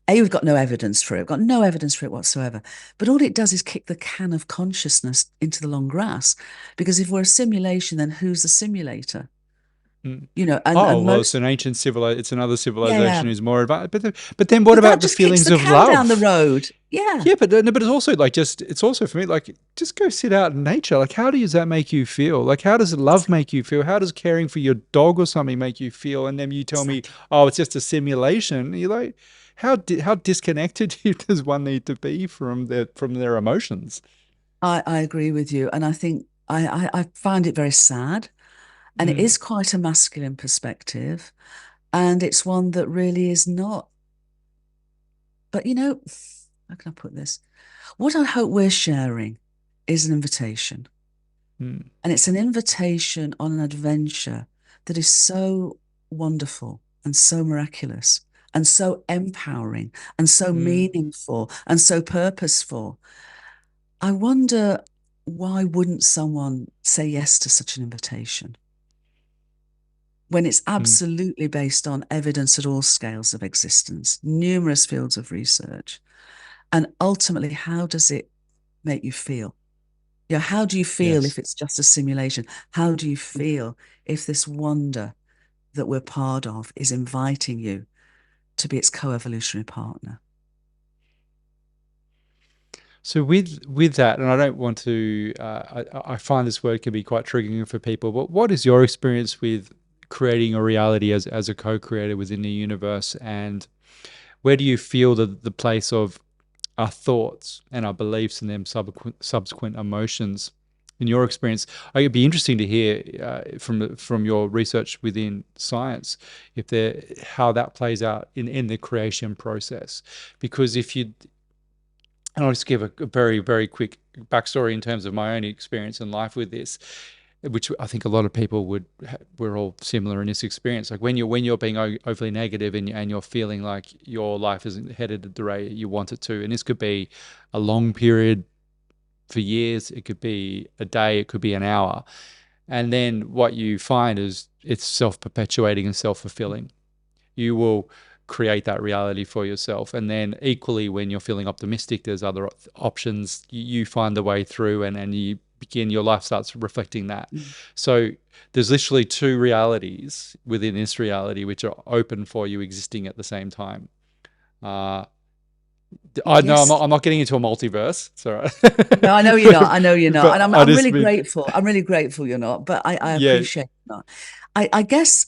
A, we've got no evidence for it. We've got no evidence for it whatsoever. But all it does is kick the can of consciousness into the long grass. Because if we're a simulation, then who's the simulator? mm. And Oh and well, it's most, an ancient civilization, it's another yeah. civilization who's more advanced, but then what But that about the just kicks feelings the of can down the love? road. Yeah. Yeah, but no, but it's also like, just it's also for me like, just go sit out in nature. Like, how does that make you feel? Like, how does love make you feel? How does caring for your dog or something make you feel? And then you tell me, Exactly. oh, it's just a simulation. You're like, how disconnected does one need to be from their emotions? I agree with you. And I think I find it very sad. And it Mm, is quite a masculine perspective. And it's one that really is not. But how can I put this? What I hope we're sharing is an invitation. mm, And it's an invitation on an adventure that is so wonderful and so miraculous and so empowering and so mm, meaningful and so purposeful. I wonder, why wouldn't someone say yes to such an invitation when it's mm, absolutely based on evidence at all scales of existence, numerous fields of research? And ultimately, how does it make you feel? How do you feel if yes. it's just a simulation? How do you feel if this wonder that we're part of is inviting you to be its co-evolutionary partner? So with that, and I don't want to, I find this word can be quite triggering for people. But what is your experience with creating a reality as a co-creator within the universe, and where do you feel the place of our thoughts and our beliefs and them subsequent emotions in your experience? It'd be interesting to hear from your research within science, if there how that plays out in the creation process. Because if you and I'll just give a very, very quick backstory in terms of my own experience in life with this, which I think a lot of people we're all similar in this experience. Like when you're being overly negative, and you're feeling like your life isn't headed the way you want it to, and this could be a long period for years, it could be a day, it could be an hour, and then what you find is it's self-perpetuating and self-fulfilling. You will create that reality for yourself. And then equally, when you're feeling optimistic, there's other options. You find the way through, and you begin, your life starts reflecting that. Mm. So there's literally two realities within this reality which are open for you existing at the same time. Uh, I know Yes. I'm not getting into a multiverse. Sorry, No, I know you're not. but, I know you're not. And but I'm I I'm just really mean, grateful. I'm really grateful you're not, but I yeah, appreciate you're not. I guess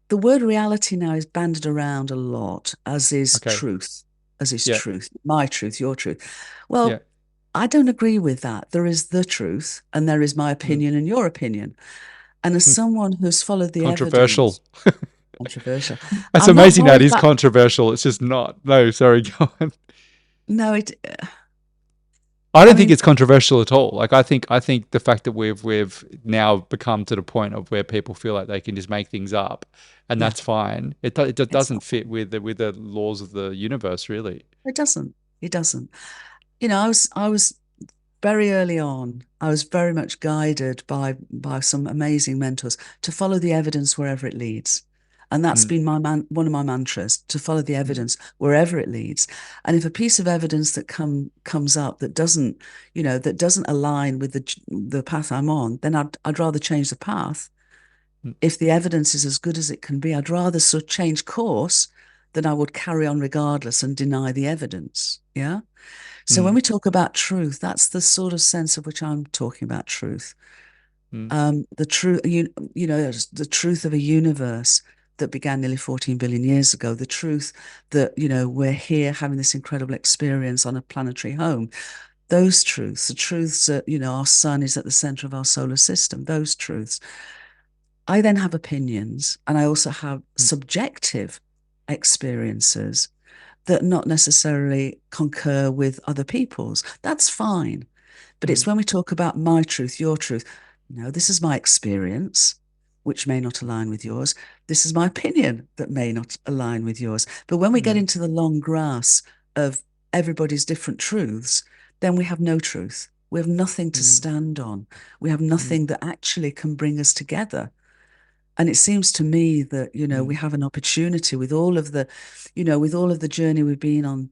the word reality now is banded around a lot, as is okay, truth, as is yeah, truth, my truth, your truth. yeah, Well, I don't agree with that. There is the truth, and there is my Mm. opinion and your opinion. And as someone who's followed the Controversial. evidence, controversial, It's I'm not amazing that worried is about. controversial. It's just not. No, sorry, go on. No, it. I I don't think mean, it's controversial at all. Like I think the fact that we've now become to the point of where people feel like they can just make things up, and yeah, that's fine. It just it's doesn't not. fit with the laws of the universe, really. It doesn't. It doesn't. I was very early on. I was very much guided by some amazing mentors to follow the evidence wherever it leads. And that's Mm, been one of my mantras, to follow the mm, evidence wherever it leads. And if a piece of evidence that comes up that doesn't align with the path I'm on, then I'd rather change the path. mm, If the evidence is as good as it can be, I'd rather sort of change course than I would carry on regardless and deny the evidence. Yeah. So when mm, we talk about truth, that's the sort of sense of which I'm talking about truth. mm, The truth, the truth of a universe that began nearly 14 billion years ago, the truth that, we're here having this incredible experience on a planetary home. Those truths, the truths that, our sun is at the center of our solar system, those truths. I then have opinions, and I also have mm, subjective experiences that not necessarily concur with other people's. That's fine. But it's mm, when we talk about my truth, your truth. No, this is my experience, which may not align with yours. This is my opinion that may not align with yours. But when we get mm, into the long grass of everybody's different truths, then we have no truth. We have nothing to mm, stand on. We have mm, nothing that actually can bring us together. And it seems to me that, we mm, have an opportunity with all of the journey we've been on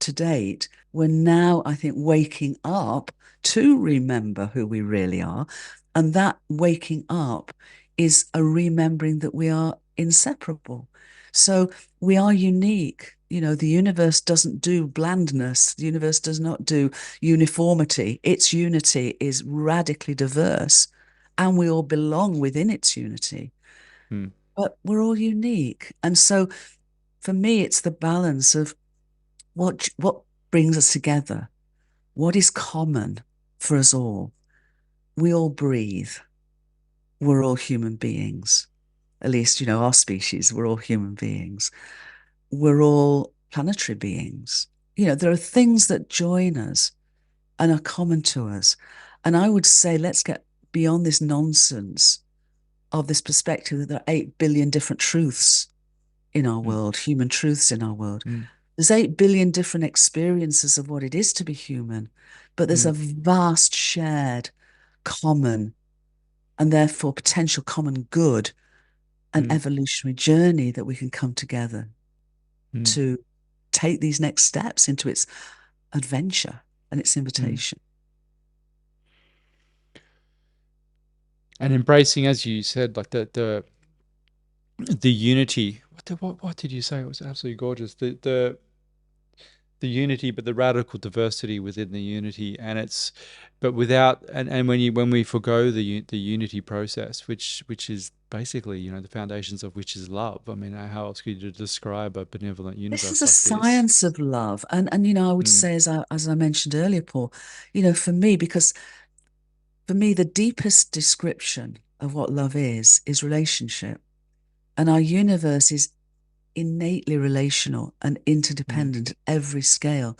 to date. We're now, I think, waking up to remember who we really are. And that waking up is a remembering that we are inseparable. So we are unique. The universe doesn't do blandness. The universe does not do uniformity. Its unity is radically diverse, and we all belong within its unity. mm, But we're all unique. And so for me, it's the balance of what brings us together, what is common for us all. We all breathe. We're all human beings. At least, our species, we're all human beings. We're all planetary beings. There are things that join us and are common to us. And I would say, let's get beyond this nonsense of this perspective that there are 8 billion different truths in our mm, world, human truths in our world. mm, There's 8 billion different experiences of what it is to be human, but there's a mm, vast shared common and therefore potential common good and mm, evolutionary journey that we can come together mm, to take these next steps into its adventure and its mm. invitation. And embracing, as you said, like the unity. What did you say? It was absolutely gorgeous. The unity, but the radical diversity within the unity, and it's but without and when we forgo the unity process, which is basically the foundations of which is love. I mean, how else could you describe a benevolent This is universe a like this? science of love. And I would Mm, say, as I mentioned earlier, Paul, for me, because for me, the deepest description of what love is relationship. And our universe is innately relational and mm, interdependent at every scale.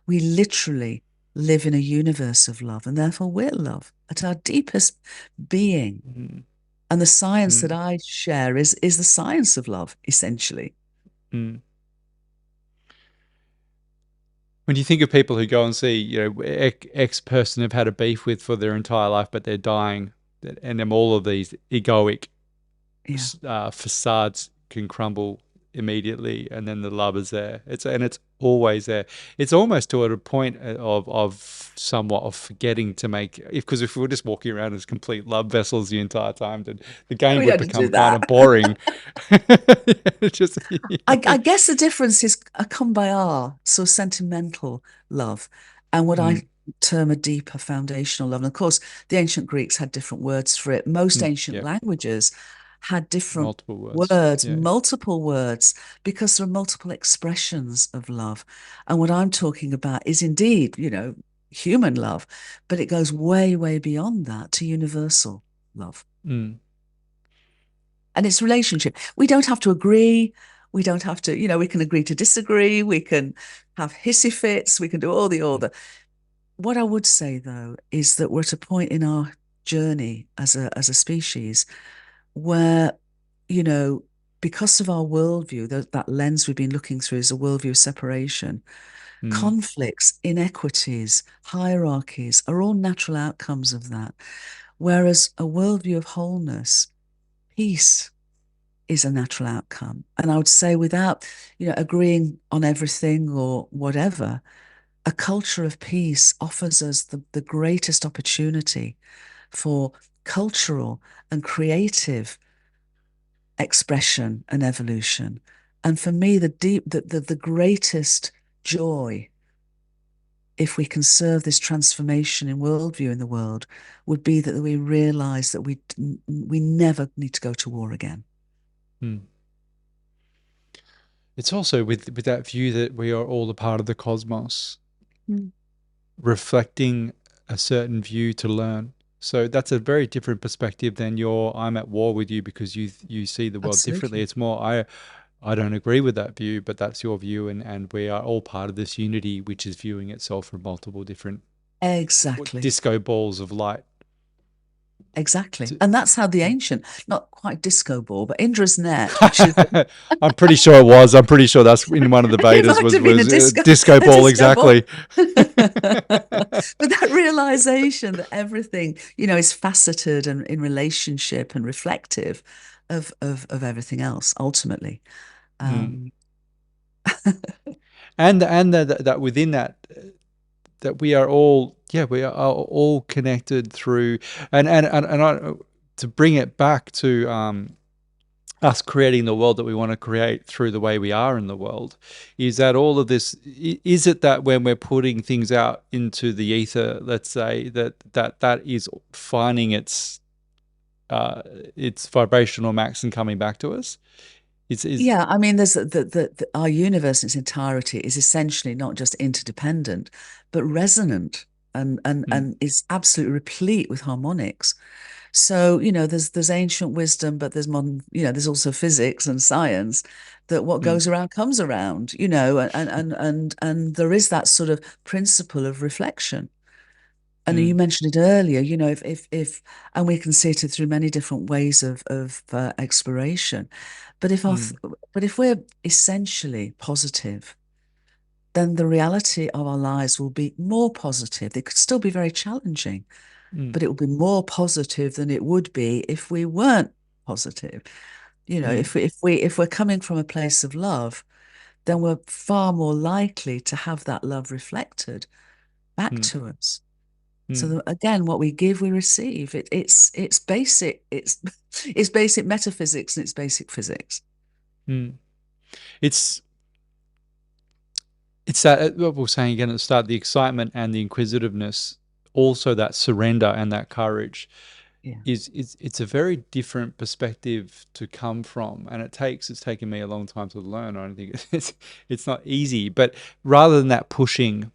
We literally live in a universe of love, and therefore we're love at our deepest being. mm, And the science that mm, I share is the science of love, essentially. mm. When you think of people who go and see, X person have had a beef with for their entire life, but they're dying, and then all of these egoic Yeah. facades can crumble immediately, and then the love is there. It's always there. It's almost to a point of somewhat of forgetting to make if we were just walking around as complete love vessels the entire time, then the game We would don't have to become do kind of that. boring. Just I guess the difference is a come by R, so sentimental love, and what I mm, term a deeper foundational love. And of course, the ancient Greeks had different words for it. Most mm, ancient yeah, languages had different multiple words. words, Yeah. multiple words, because there are multiple expressions of love. And what I'm talking about is indeed, human love, but it goes way, way beyond that to universal love. Mm, And it's relationship. We don't have to agree. We don't have to, we can agree to disagree. We can have hissy fits. We can do all the order. What I would say, though, is that we're at a point in our journey as a species where, you know, because of our worldview, that lens we've been looking through is a worldview of separation. mm, Conflicts, inequities, hierarchies are all natural outcomes of that. Whereas a worldview of wholeness, peace is a natural outcome. And I would say without, agreeing on everything or whatever, a culture of peace offers us the greatest opportunity for cultural and creative expression and evolution. And for me, the greatest joy, if we can serve this transformation in worldview in the world, would be that we realize that we never need to go to war again. mm. It's also with that view that we are all a part of the cosmos, Mm. reflecting a certain view to learn. So that's a very different perspective than your I'm at war with you because you see the world differently. Absolutely. It's more I don't agree with that view, but that's your view, and we are all part of this unity which is viewing itself from multiple different Exactly. disco balls of light. Exactly. To- And that's how the ancient, not quite disco ball, but Indra's net, which is I'm pretty sure it was. I'm pretty sure that's in one of the it Vedas might have been was disco a ball disco ball. exactly. But that realization that everything, is faceted and in relationship and reflective of everything else, ultimately. Mm. Um, And that within that we are all we are all connected through and I, to bring it back to us creating the world that we want to create through the way we are in the world, is that all of this, is it that when we're putting things out into the ether, let's say, that is finding its vibrational max and coming back to us? Is yeah, I mean, there's our universe in its entirety is essentially not just interdependent, but resonant mm, and is absolutely replete with harmonics. So, there's ancient wisdom, but there's modern, there's also physics and science that what mm, goes around comes around, and there is that sort of principle of reflection. And you mm, mentioned it earlier, if and we can see it through many different ways of exploration. But if our mm, but if we're essentially positive, then the reality of our lives will be more positive. They could still be very challenging, mm, but it will be more positive than it would be if we weren't positive. mm, If we're coming from a place of love, then we're far more likely to have that love reflected back mm, to us. So mm, again, what we give, we receive. It's basic. It's basic metaphysics and it's basic physics. mm. it's it's that what we were saying again at the start, the excitement and the inquisitiveness, also that surrender and that courage Yeah, is it's a very different perspective to come from, and it's taken me a long time to learn. I don't think it's not easy, but rather than that pushing,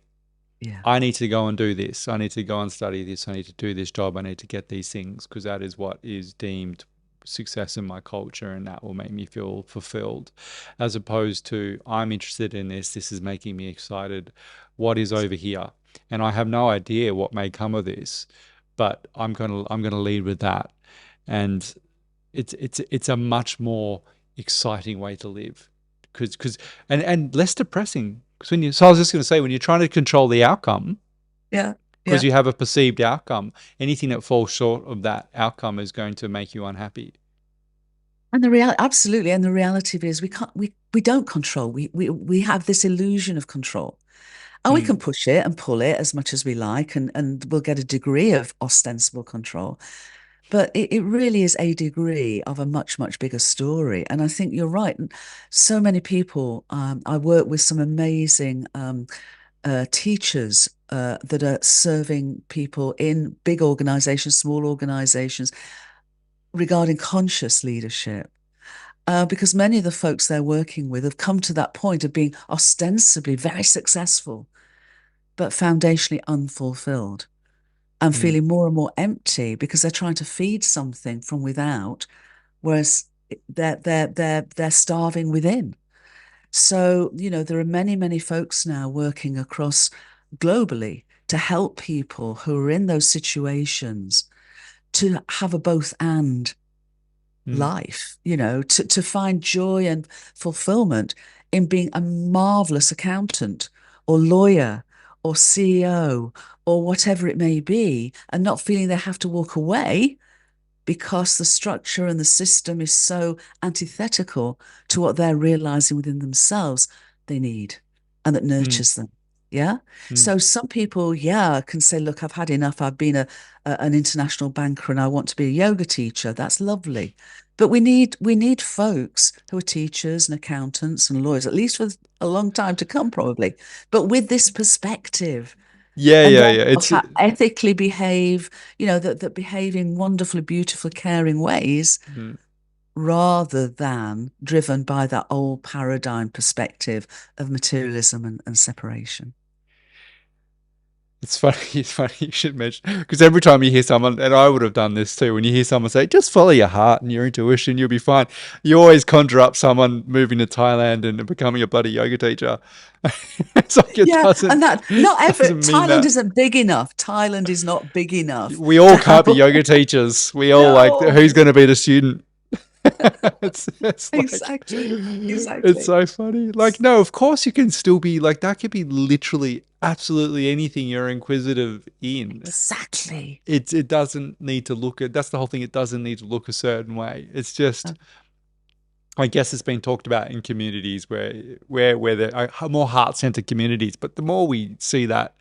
yeah, I need to go and do this, I need to go and study this, I need to do this job, I need to get these things because that is what is deemed success in my culture and that will make me feel fulfilled, as opposed to I'm interested in this is making me excited, what is over here, and I have no idea what may come of this, but I'm gonna lead with that. And it's a much more exciting way to live, because and less depressing, because when you so I was just going to say, when you're trying to control the outcome, yeah, because yeah. you have a perceived outcome, anything that falls short of that outcome is going to make you unhappy. And the reality, absolutely. And the reality is, we don't control. We have this illusion of control, and we can Mm, push it and pull it as much as we like, and we'll get a degree of ostensible control. But it really is a degree of a much, much bigger story. And I think you're right. So many people, I work with some amazing teachers that are serving people in big organizations, small organizations, regarding conscious leadership. Because many of the folks they're working with have come to that point of being ostensibly very successful, but foundationally unfulfilled and mm, feeling more and more empty because they're trying to feed something from without, whereas they're starving within. So, there are many, many folks now working across globally to help people who are in those situations to have a both and mm, life, to find joy and fulfillment in being a marvelous accountant or lawyer or CEO or whatever it may be, and not feeling they have to walk away because the structure and the system is so antithetical to what they're realizing within themselves they need and that mm, nurtures them. Yeah. mm. So some people, yeah, can say, look, I've had enough. I've been an international banker and I want to be a yoga teacher. That's lovely. But we need folks who are teachers and accountants and lawyers, at least for a long time to come, probably, but with this perspective Yeah, and yeah, yeah. therefore ethically behave, that behave in wonderfully beautiful, caring ways Mm. rather than driven by that old paradigm perspective of materialism and separation. It's funny. It's funny you should mention because every time you hear someone, and I would have done this too, when you hear someone say, "Just follow your heart and your intuition, you'll be fine," you always conjure up someone moving to Thailand and becoming a bloody yoga teacher. It's like it Yeah, and that not ever doesn't mean Thailand that. isn't big enough. Thailand is not big enough We to all have can't be yoga teachers. We all like who's no. going to be the student. It's like Exactly. it's Exactly. so funny. Like, no, of course you can still be like that. Could be literally absolutely anything you're inquisitive in. Exactly. It doesn't need to look at. That's the whole thing. It doesn't need to look a certain way. It's just, Uh, I guess it's been talked about in communities where there are more heart centered communities. But the more we see that,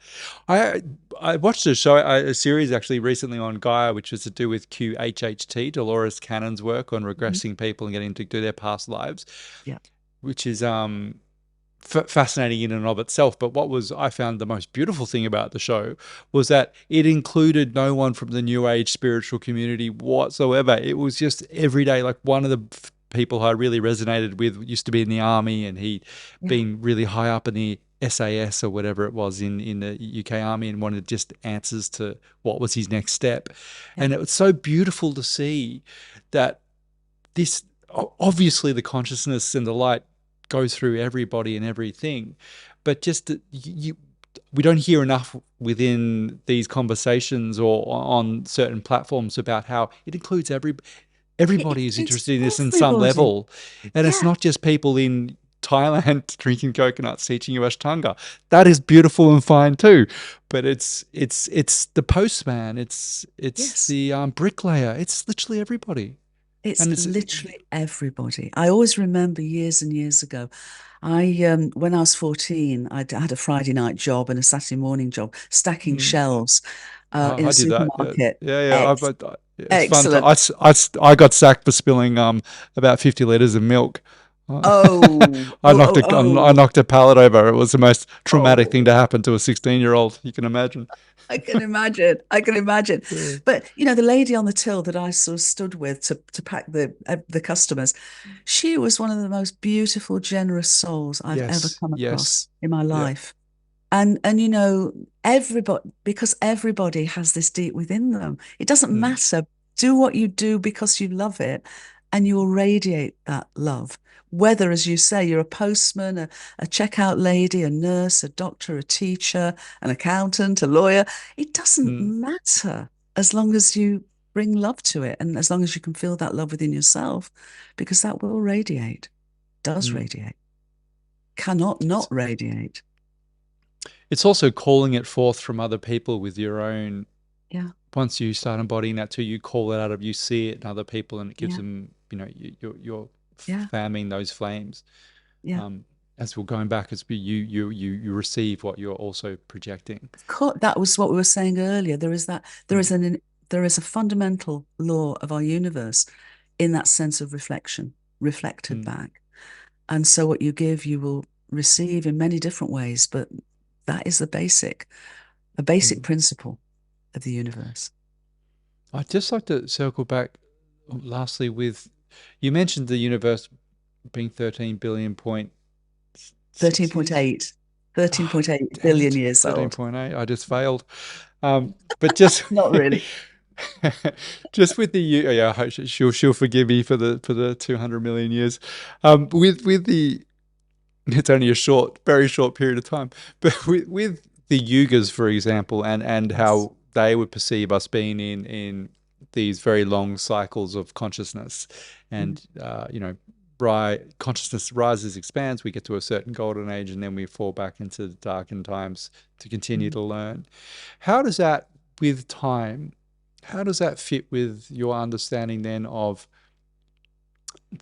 I I watched a show, a series actually recently on Gaia, which was to do with QHHT, Dolores Cannon's work on mhm. regressing people and getting to do their past lives, Yeah. which is fascinating in and of itself. But what was I found the most beautiful thing about the show was that it included no one from the New Age spiritual community whatsoever. It was just everyday. Like one of the people I really resonated with used to be in the army, and he'd Yeah. been really high up in the SAS or whatever it was in the UK Army, and wanted just answers to what was his next step. Yeah. And it was so beautiful to see that this obviously the consciousness and the light goes through everybody and everything, but just that we don't hear enough within these conversations or on certain platforms about how it includes It everybody is includes interested in this in some everybody. level, and it's Yeah. not just people in Thailand drinking coconuts teaching you Ashtanga. That is beautiful and fine too, but it's the postman, it's Yes. the bricklayer, it's literally everybody, It's and it's literally everybody. I always remember years and years ago, when I was 14, had a Friday night job and a Saturday morning job, stacking mm, shelves in a I did that. Yeah, supermarket. yeah, yeah. Ex It's fun to. Excellent. I got sacked for spilling about 50 liters of milk. Oh, I oh, knocked oh, I oh, knocked a pallet over. It was the most traumatic thing oh. to happen to a 16-year-old. You can imagine. I can imagine. I can imagine. Yeah. But the lady on the till that I sort of stood with to pack the customers, she was one of the most beautiful, generous souls I've ever Yes, come yes, across in my yeah, life. And everybody, because everybody has this deep within them. It doesn't mm, matter. Do what you do because you love it, and you will radiate that love. Whether, as you say, you're a postman, a checkout lady, a nurse, a doctor, a teacher, an accountant, a lawyer, it doesn't mm, matter as long as you bring love to it and as long as you can feel that love within yourself, because that will radiate, does mm. radiate, cannot not radiate. It's also calling it forth from other people with your own. Yeah, Once you start embodying that too, you call it out of, you see it in other people, and it gives yeah, them, you're yeah, fanning those flames. yeah. Um, as we're going back, as you receive what you're also projecting. That was what we were saying earlier. There Mm, is there is a fundamental law of our universe in that sense of reflection, reflected mm, back. And so what you give, you will receive in many different ways, but that is a basic mm. principle of the universe. I'd just like to circle back lastly with, you mentioned the universe being 13 billion point six, 13.8, 13.8 Damn billion it. years old. 13.8. I just failed. But just Not really. just with the yeah, I hope she'll forgive me for the 200 million years. With the it's only a very short period of time, but with the yugas, for example, and Yes. how they would perceive us being in these very long cycles of consciousness, Mm, and consciousness rises, expands, we get to a certain golden age, and then we fall back into the darkened times to continue mm, to learn. How does that, with time, how does that fit with your understanding then of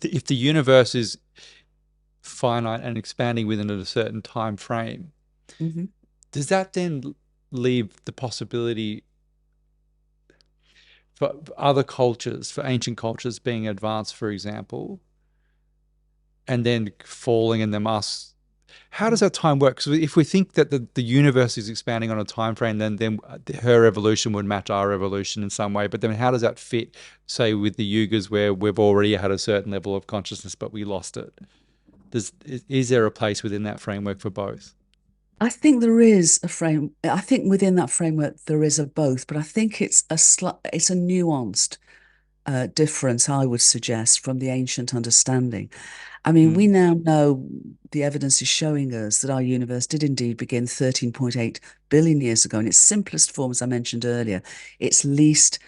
if the universe is finite and expanding within a certain time frame, mhm, does that then leave the possibility for other cultures, for ancient cultures being advanced, for example, and then falling and them us? How does mm. that time work? Because if we think that the universe is expanding on a time frame, then her evolution would match our evolution in some way. But then how does that fit, say, with the yugas where we've already had a certain level of consciousness, but we lost it? Is there a place within that framework for both? I think there is a frame. I think within that framework there is a both, but I think it's a nuanced difference, I would suggest, from the ancient understanding. I mean, we Mm, now know the evidence is showing us that our universe did indeed begin 13.8 billion years ago in its simplest form, as I mentioned earlier, its least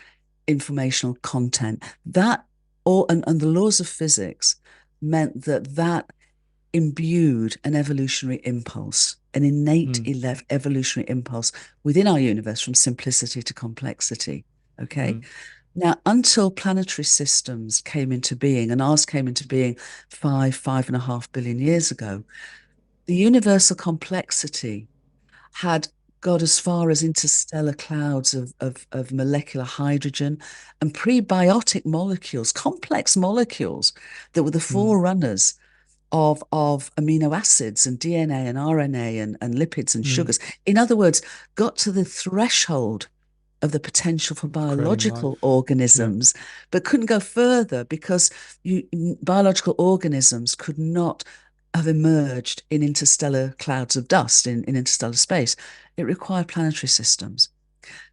informational content. That and the laws of physics meant that imbued an evolutionary impulse, an innate mm, evolutionary impulse within our universe from simplicity to complexity. Okay. mm, Now, until planetary systems came into being, and ours came into being 5.5 billion years ago, the universal complexity had got as far as interstellar clouds of molecular hydrogen and prebiotic molecules, complex molecules that were the mm, forerunners of amino acids and DNA and RNA and lipids and mm. sugars. In other words, got to the threshold of the potential for Creating biological life. Yeah. organisms, but couldn't go further because biological organisms could not have emerged in interstellar clouds of dust in interstellar space. It required planetary systems.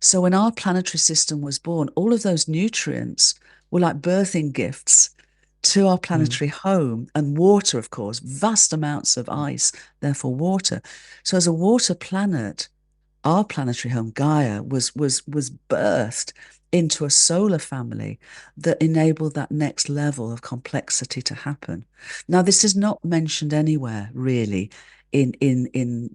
So when our planetary system was born, all of those nutrients were like birthing gifts to our Mm, planetary home, and water, of course, vast amounts of ice, therefore water. So as a water planet, our planetary home, Gaia, was birthed into a solar family that enabled that next level of complexity to happen. Now, this is not mentioned anywhere really in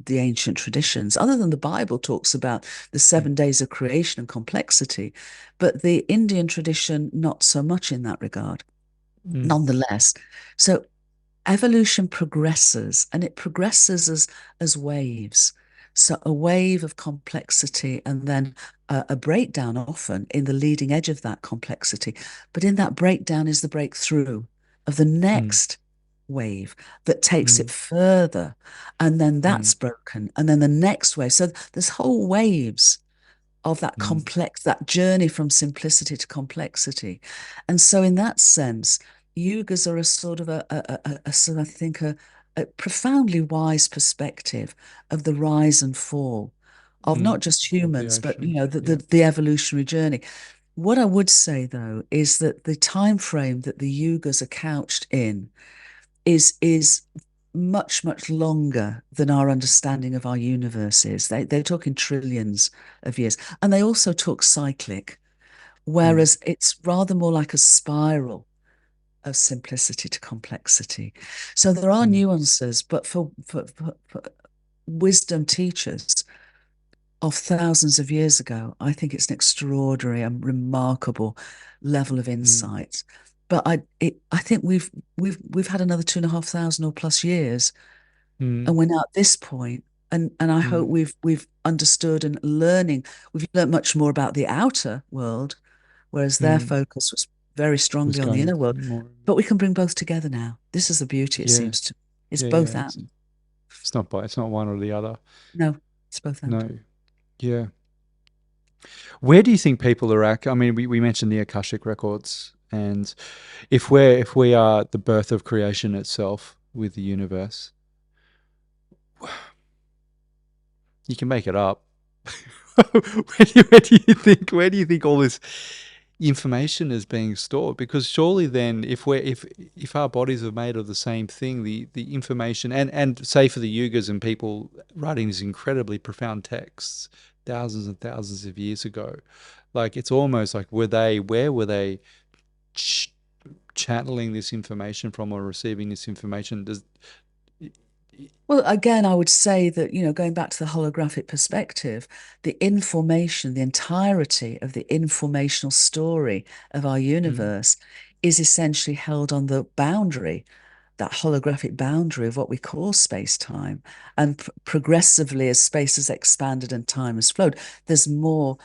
the ancient traditions, other than the Bible talks about the mm, 7 days of creation and complexity, but the Indian tradition not so much in that regard. mm, Nonetheless, so evolution progresses, and it progresses as waves. So a wave of complexity and then a breakdown often in the leading edge of that complexity. But in that breakdown is the breakthrough of the mm, next wave that takes it mm, further. And then mm, that's broken. And then the next wave. So there's whole waves of mm, that journey from simplicity to complexity. And so in that sense, yugas are a sort of sort of, I think, a profoundly wise perspective of the rise and fall of mm. not just Of the humans, but ocean. the Yeah. the evolutionary journey. What I would say though is that the time frame that the yugas are couched in is much longer than our understanding of our universe is. They're talking trillions of years, and they also talk cyclic, Mm, whereas it's rather more like a spiral of simplicity to complexity. So there are mm, nuances, but for wisdom teachers of thousands of years ago, I think it's an extraordinary and remarkable level of mm, insight. But I think we've had another 2,500 or plus years, mm, and we're now at this point, and I hope mm. we've understood and learning. We've learned much more about the outer world, whereas their Mm. focus was very Was strongly on the going inner world. more. But we can bring both together now. This is the beauty, it Yeah. seems to. It's Yeah. both Yeah. and. It's not one or the other. No, it's both and. No. Yeah. Where do you think people are at? I mean, we mentioned the Akashic records, and if we are the birth of creation itself with the universe, You can make it up. Where do you think all this information is being stored? Because surely then, if our bodies are made of the same thing, the information, and say for the yugas and people writing these incredibly profound texts thousands and thousands of years ago, like it's almost like where were they ch- channeling this information from, or receiving this information? Does Well, again, I would say that, going back to the holographic perspective, the information, the entirety of the informational story of our mm, universe is essentially held on the boundary, that holographic boundary of what we call space-time. And progressively, as space has expanded and time has flowed, there's more,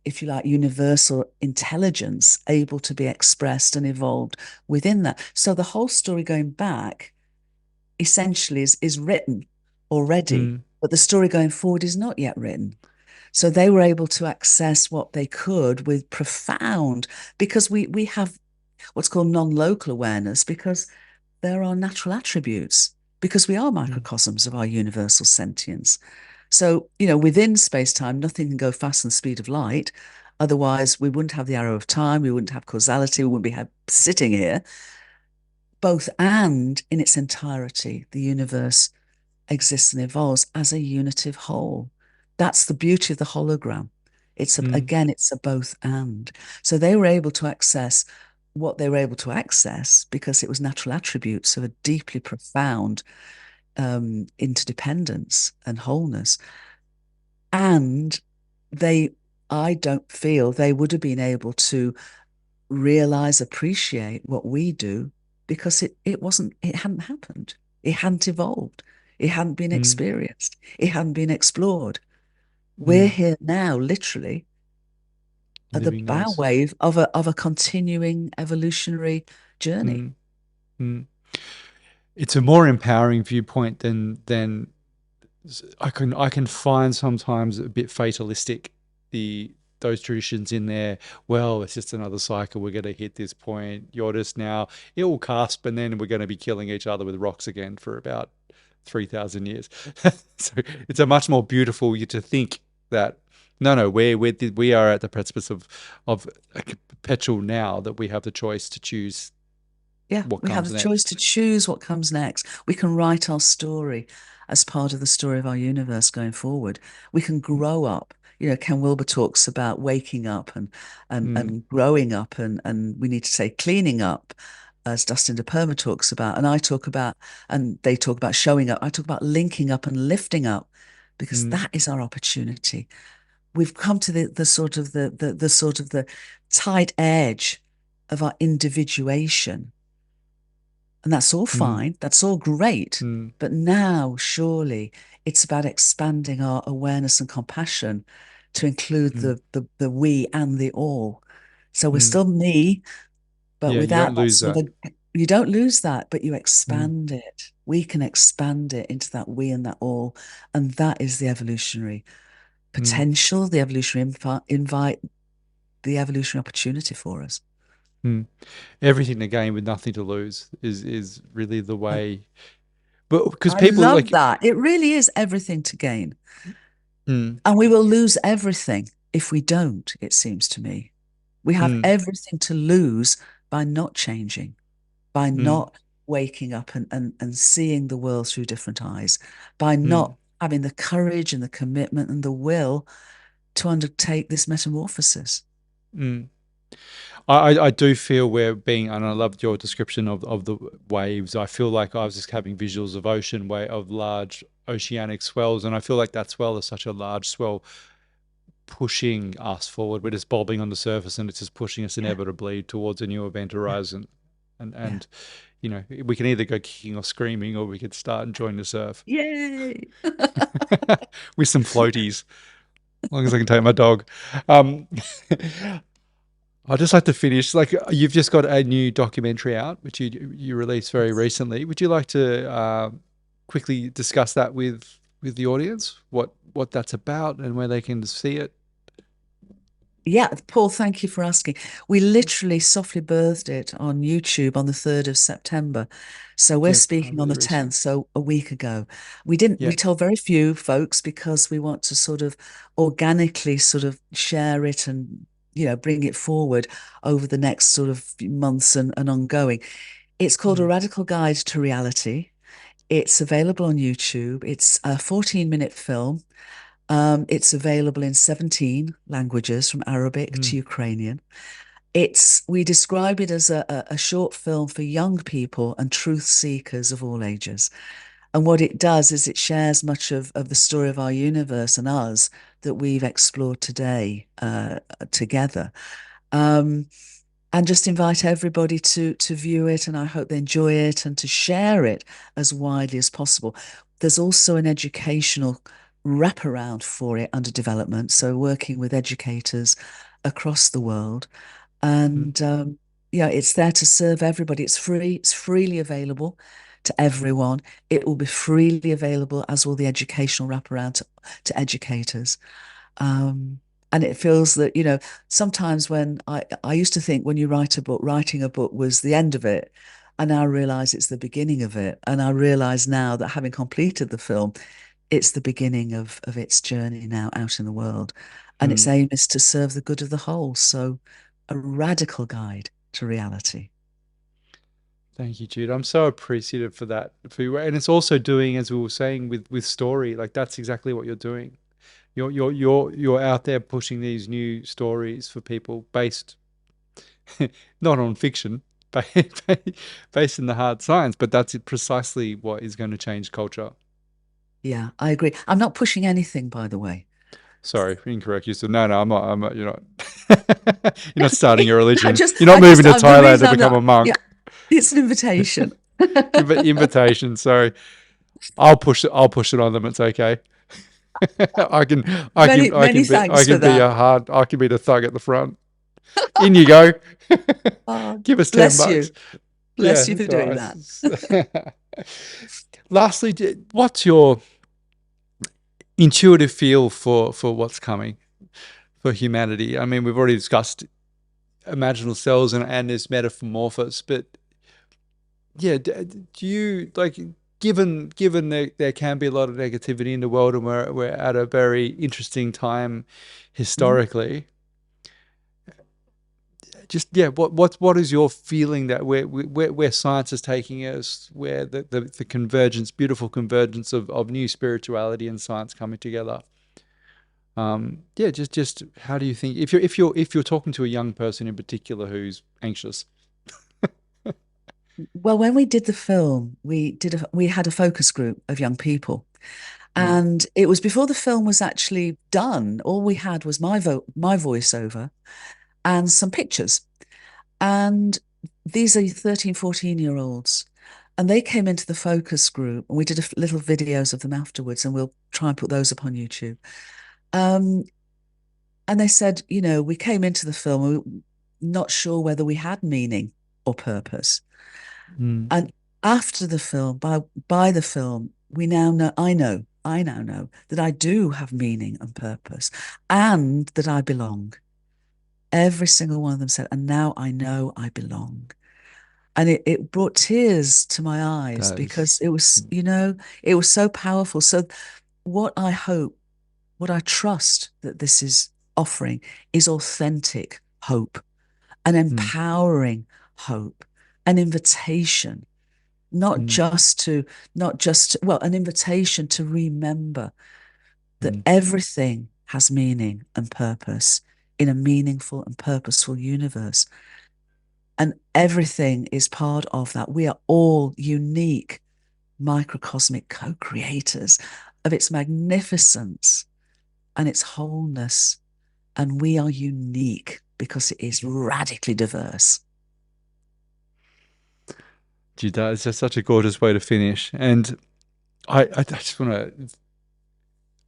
if you like, universal intelligence able to be expressed and evolved within that. So the whole story going back essentially is written already, mm, but the story going forward is not yet written. So they were able to access what they could with profound, because we have what's called non-local awareness, because there are natural attributes, because we are mm, microcosms of our universal sentience. So, within space-time, nothing can go faster than the speed of light. Otherwise, we wouldn't have the arrow of time, we wouldn't have causality, we wouldn't be sitting here. Both and in its entirety, the universe exists and evolves as a unitive whole. That's the beauty of the hologram. mm, Again, it's a both and. So they were able to access what they were able to access because it was natural attributes of a deeply profound interdependence and wholeness. And they, I don't feel they would have been able to realize, appreciate what we do because it hadn't happened. It hadn't evolved. It hadn't been mm, experienced. It hadn't been explored. We're mm. here now, literally, at the Living bow those. wave of a continuing evolutionary journey. Mm, mm. It's a more empowering viewpoint than I can find sometimes a bit fatalistic, the those traditions in there. Well, it's just another cycle. We're going to hit this point. You're just now, it will cusp, and then we're going to be killing each other with rocks again for about 3,000 years. So it's a much more beautiful you to think that no, we are at the precipice of a perpetual now, that we have the choice to choose Yeah, what we have comes the choice next. to choose what comes next. We can write our story as part of the story of our universe going forward. We can grow up. Ken Wilber talks about waking up and Mm, and growing up, and we need to say cleaning up, as Dustin De Perma talks about, and I talk about, and they talk about showing up. I talk about linking up and lifting up, because mm, that is our opportunity. We've come to the sort of the sort of the tight edge of our individuation, and that's all mm, fine. That's all great. mm, But now, surely, it's about expanding our awareness and compassion to include mm, the we and the all. So we're mm. still me, but Yeah, you without don't that lose sort that. of you don't lose that, but you Mm, expand it. We can expand it into that we and that all. And that is the evolutionary mm, potential, the evolutionary invite, the evolutionary opportunity for us. mm. Everything to gain with nothing to lose is really the I, way. But because I people love like, that. It really is everything to gain. mm, And we will lose everything if we don't, it seems to me. We have mm, everything to lose by not changing, by mm, not waking up and seeing the world through different eyes, by mm, not having the courage and the commitment and the will to undertake this metamorphosis. mm. I do feel we're being, and I loved your description of the waves. I feel like I was just having visuals of ocean way of large oceanic swells, and I feel like that swell is such a large swell pushing us forward. We're just bobbing on the surface, and it's just pushing us Yeah, inevitably towards a new event yeah, horizon. And yeah. and we can either go kicking or screaming, or we could start enjoying the surf Yay! with some floaties, as long as I can take my dog. Um, I'd just like to finish. Like, you've just got a new documentary out, which you released very Yes. recently. Would you like to quickly discuss that with the audience? What that's about and where they can see it? Yeah, Paul, thank you for asking. We literally softly birthed it on YouTube on the 3rd of September. So we're Yeah, speaking on really the recent. 10th, so a week ago. We Yeah. told very few folks because we want to sort of organically sort of share it and, bring it forward over the next sort of few months and ongoing. It's called A Mm, Radical Guide to Reality. It's available on YouTube. It's a 14-minute film. It's available in 17 languages from Arabic mm, to Ukrainian. We describe it as a short film for young people and truth seekers of all ages. And what it does is it shares much of the story of our universe and us that we've explored today together. Um, and just invite everybody to view it, and I hope they enjoy it and to share it as widely as possible. There's also an educational wraparound for it under development, so working with educators across the world, mm, and yeah, it's there to serve everybody. It's free, it's freely available to everyone. It will be freely available, as will the educational wraparound to educators. Um, and it feels that, sometimes when I used to think when you write a book, writing a book was the end of it. I now realize it's the beginning of it. And I realize now that having completed the film, it's the beginning of its journey now out in the world. And its mm. aim is to serve the good of the whole. So a radical guide to reality. Thank you, Jude. I'm so appreciative for that. And it's also doing, as we were saying, with story, like that's exactly what you're doing. You're out there pushing these new stories for people based not on fiction, ba- based in the hard science, but that's precisely what is going to change culture. Yeah, I agree. I'm not pushing anything, by the way. Sorry, incorrect. You said no, no. I'm not. I'm not. You're not. You're not starting a I religion. just, You're not I just, moving to the Thailand reason to I'm become a not, yeah, monk. it's an invitation. Invitation. Sorry, I'll push it. I'll push it on them. It's okay. I can. I Many, can. I many can be. I thanks for can be that. a hard. I can be the thug at the front. In you go. Oh, Give us bless $10. you. Yeah, Bless you for that's all doing that. right. Lastly, what's your intuitive feel for what's coming for humanity? I mean, we've already discussed imaginal cells and this metamorphosis, but yeah, do you like given there can be a lot of negativity in the world and we're at a very interesting time Mhm. historically. Just yeah, what is your feeling that where science is taking us, where the convergence, beautiful convergence of new spirituality and science coming together? Yeah, just how do you think if you're talking to a young person in particular who's anxious? Well, when we did the film, we had a focus group of young people, Mm, and it was before the film was actually done. All we had was my voiceover, and some pictures. And these are 13, 14-year olds. And they came into the focus group, and we did little videos of them afterwards, and we'll try and put those up on YouTube. Um, and they said, we came into the film, we were not sure whether we had meaning or purpose. mm, And after the film, by the film, we now know, I now know that I do have meaning and purpose and that I belong. Every single one of them said, and now I know I belong. And it brought tears to my eyes because does. it was so powerful. So what I hope, what I trust that this is offering is authentic hope, an Mm, empowering hope, an invitation, not mm, just to, well, an invitation to remember that mm, everything has meaning and purpose in a meaningful and purposeful universe. And everything is part of that. We are all unique microcosmic co-creators of its magnificence and its wholeness. And we are unique because it is radically diverse. gee, that is just such a gorgeous way to finish. And I just want to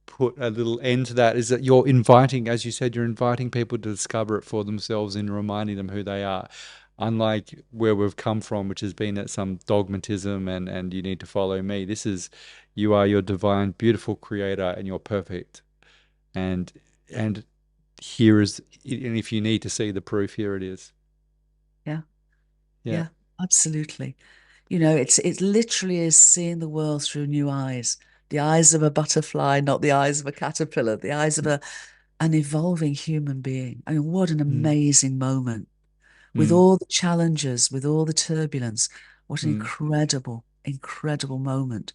put a little end to that is that you're inviting, as you said, you're inviting people to discover it for themselves and reminding them who they are. Unlike where we've come from, which has been at some dogmatism and you need to follow me. This is you are your divine, beautiful creator and you're perfect. And here is, and if you need to see the proof, here it is. Yeah. Yeah. Yeah, absolutely. You know, it literally is seeing the world through new eyes. The eyes of a butterfly, not the eyes of a caterpillar, the eyes of an evolving human being. I mean, what an Mm, amazing moment. With mm, all the challenges, with all the turbulence, what an mm, incredible, incredible moment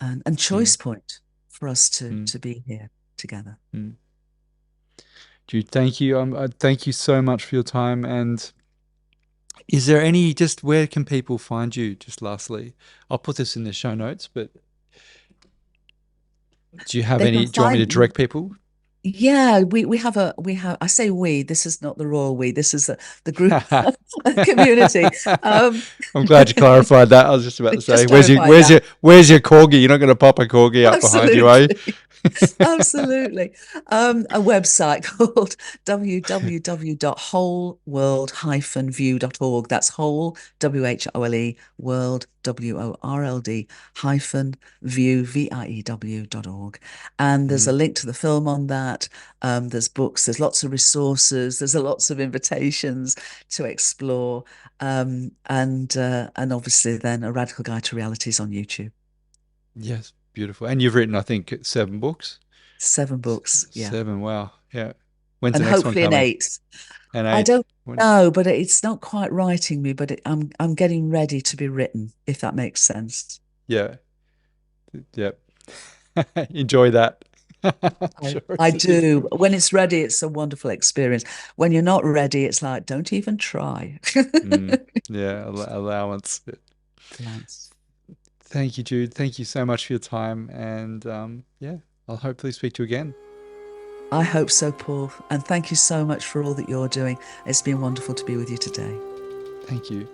and mm, choice point for us mm, to be here together. mm. Jude, thank you. Thank you so much for your time. And is there any, just where can people find you? Just lastly, I'll put this in the show notes, but do you have They can any, do you want me to find direct people? Yeah, we have I say we, this is not the royal we, this is the group community. Um I'm glad you clarified that. I was just about to say, just clarify that. where's your corgi? You're not going to pop a corgi up behind you, are you? Absolutely. Absolutely. A website called www.wholeworld-view.org. That's whole, WHOLE, world, WORLD, hyphen view, VIEW.org. And there's a Mm, link to the film on that. There's books, there's lots of resources, there's lots of invitations to explore. And obviously then A Radical Guide to Reality is on YouTube. yes, beautiful. And you've written, I think, 7 books. 7 books, yeah. Seven, wow. Yeah. When's the And next one hopefully an coming? eighth. An I eighth. don't know, but it's not quite writing me, but I'm getting ready to be written, if that makes sense. Yeah. Yep. Enjoy that. I'm I, sure I it's a do. difficult. When it's ready, it's a wonderful experience. When you're not ready, it's like, don't even try. Mm, yeah, allowance. Lance. Thank you, Jude. Thank you so much for your time. And yeah, I'll hopefully speak to you again. I hope so, Paul. And thank you so much for all that you're doing. It's been wonderful to be with you today. Thank you.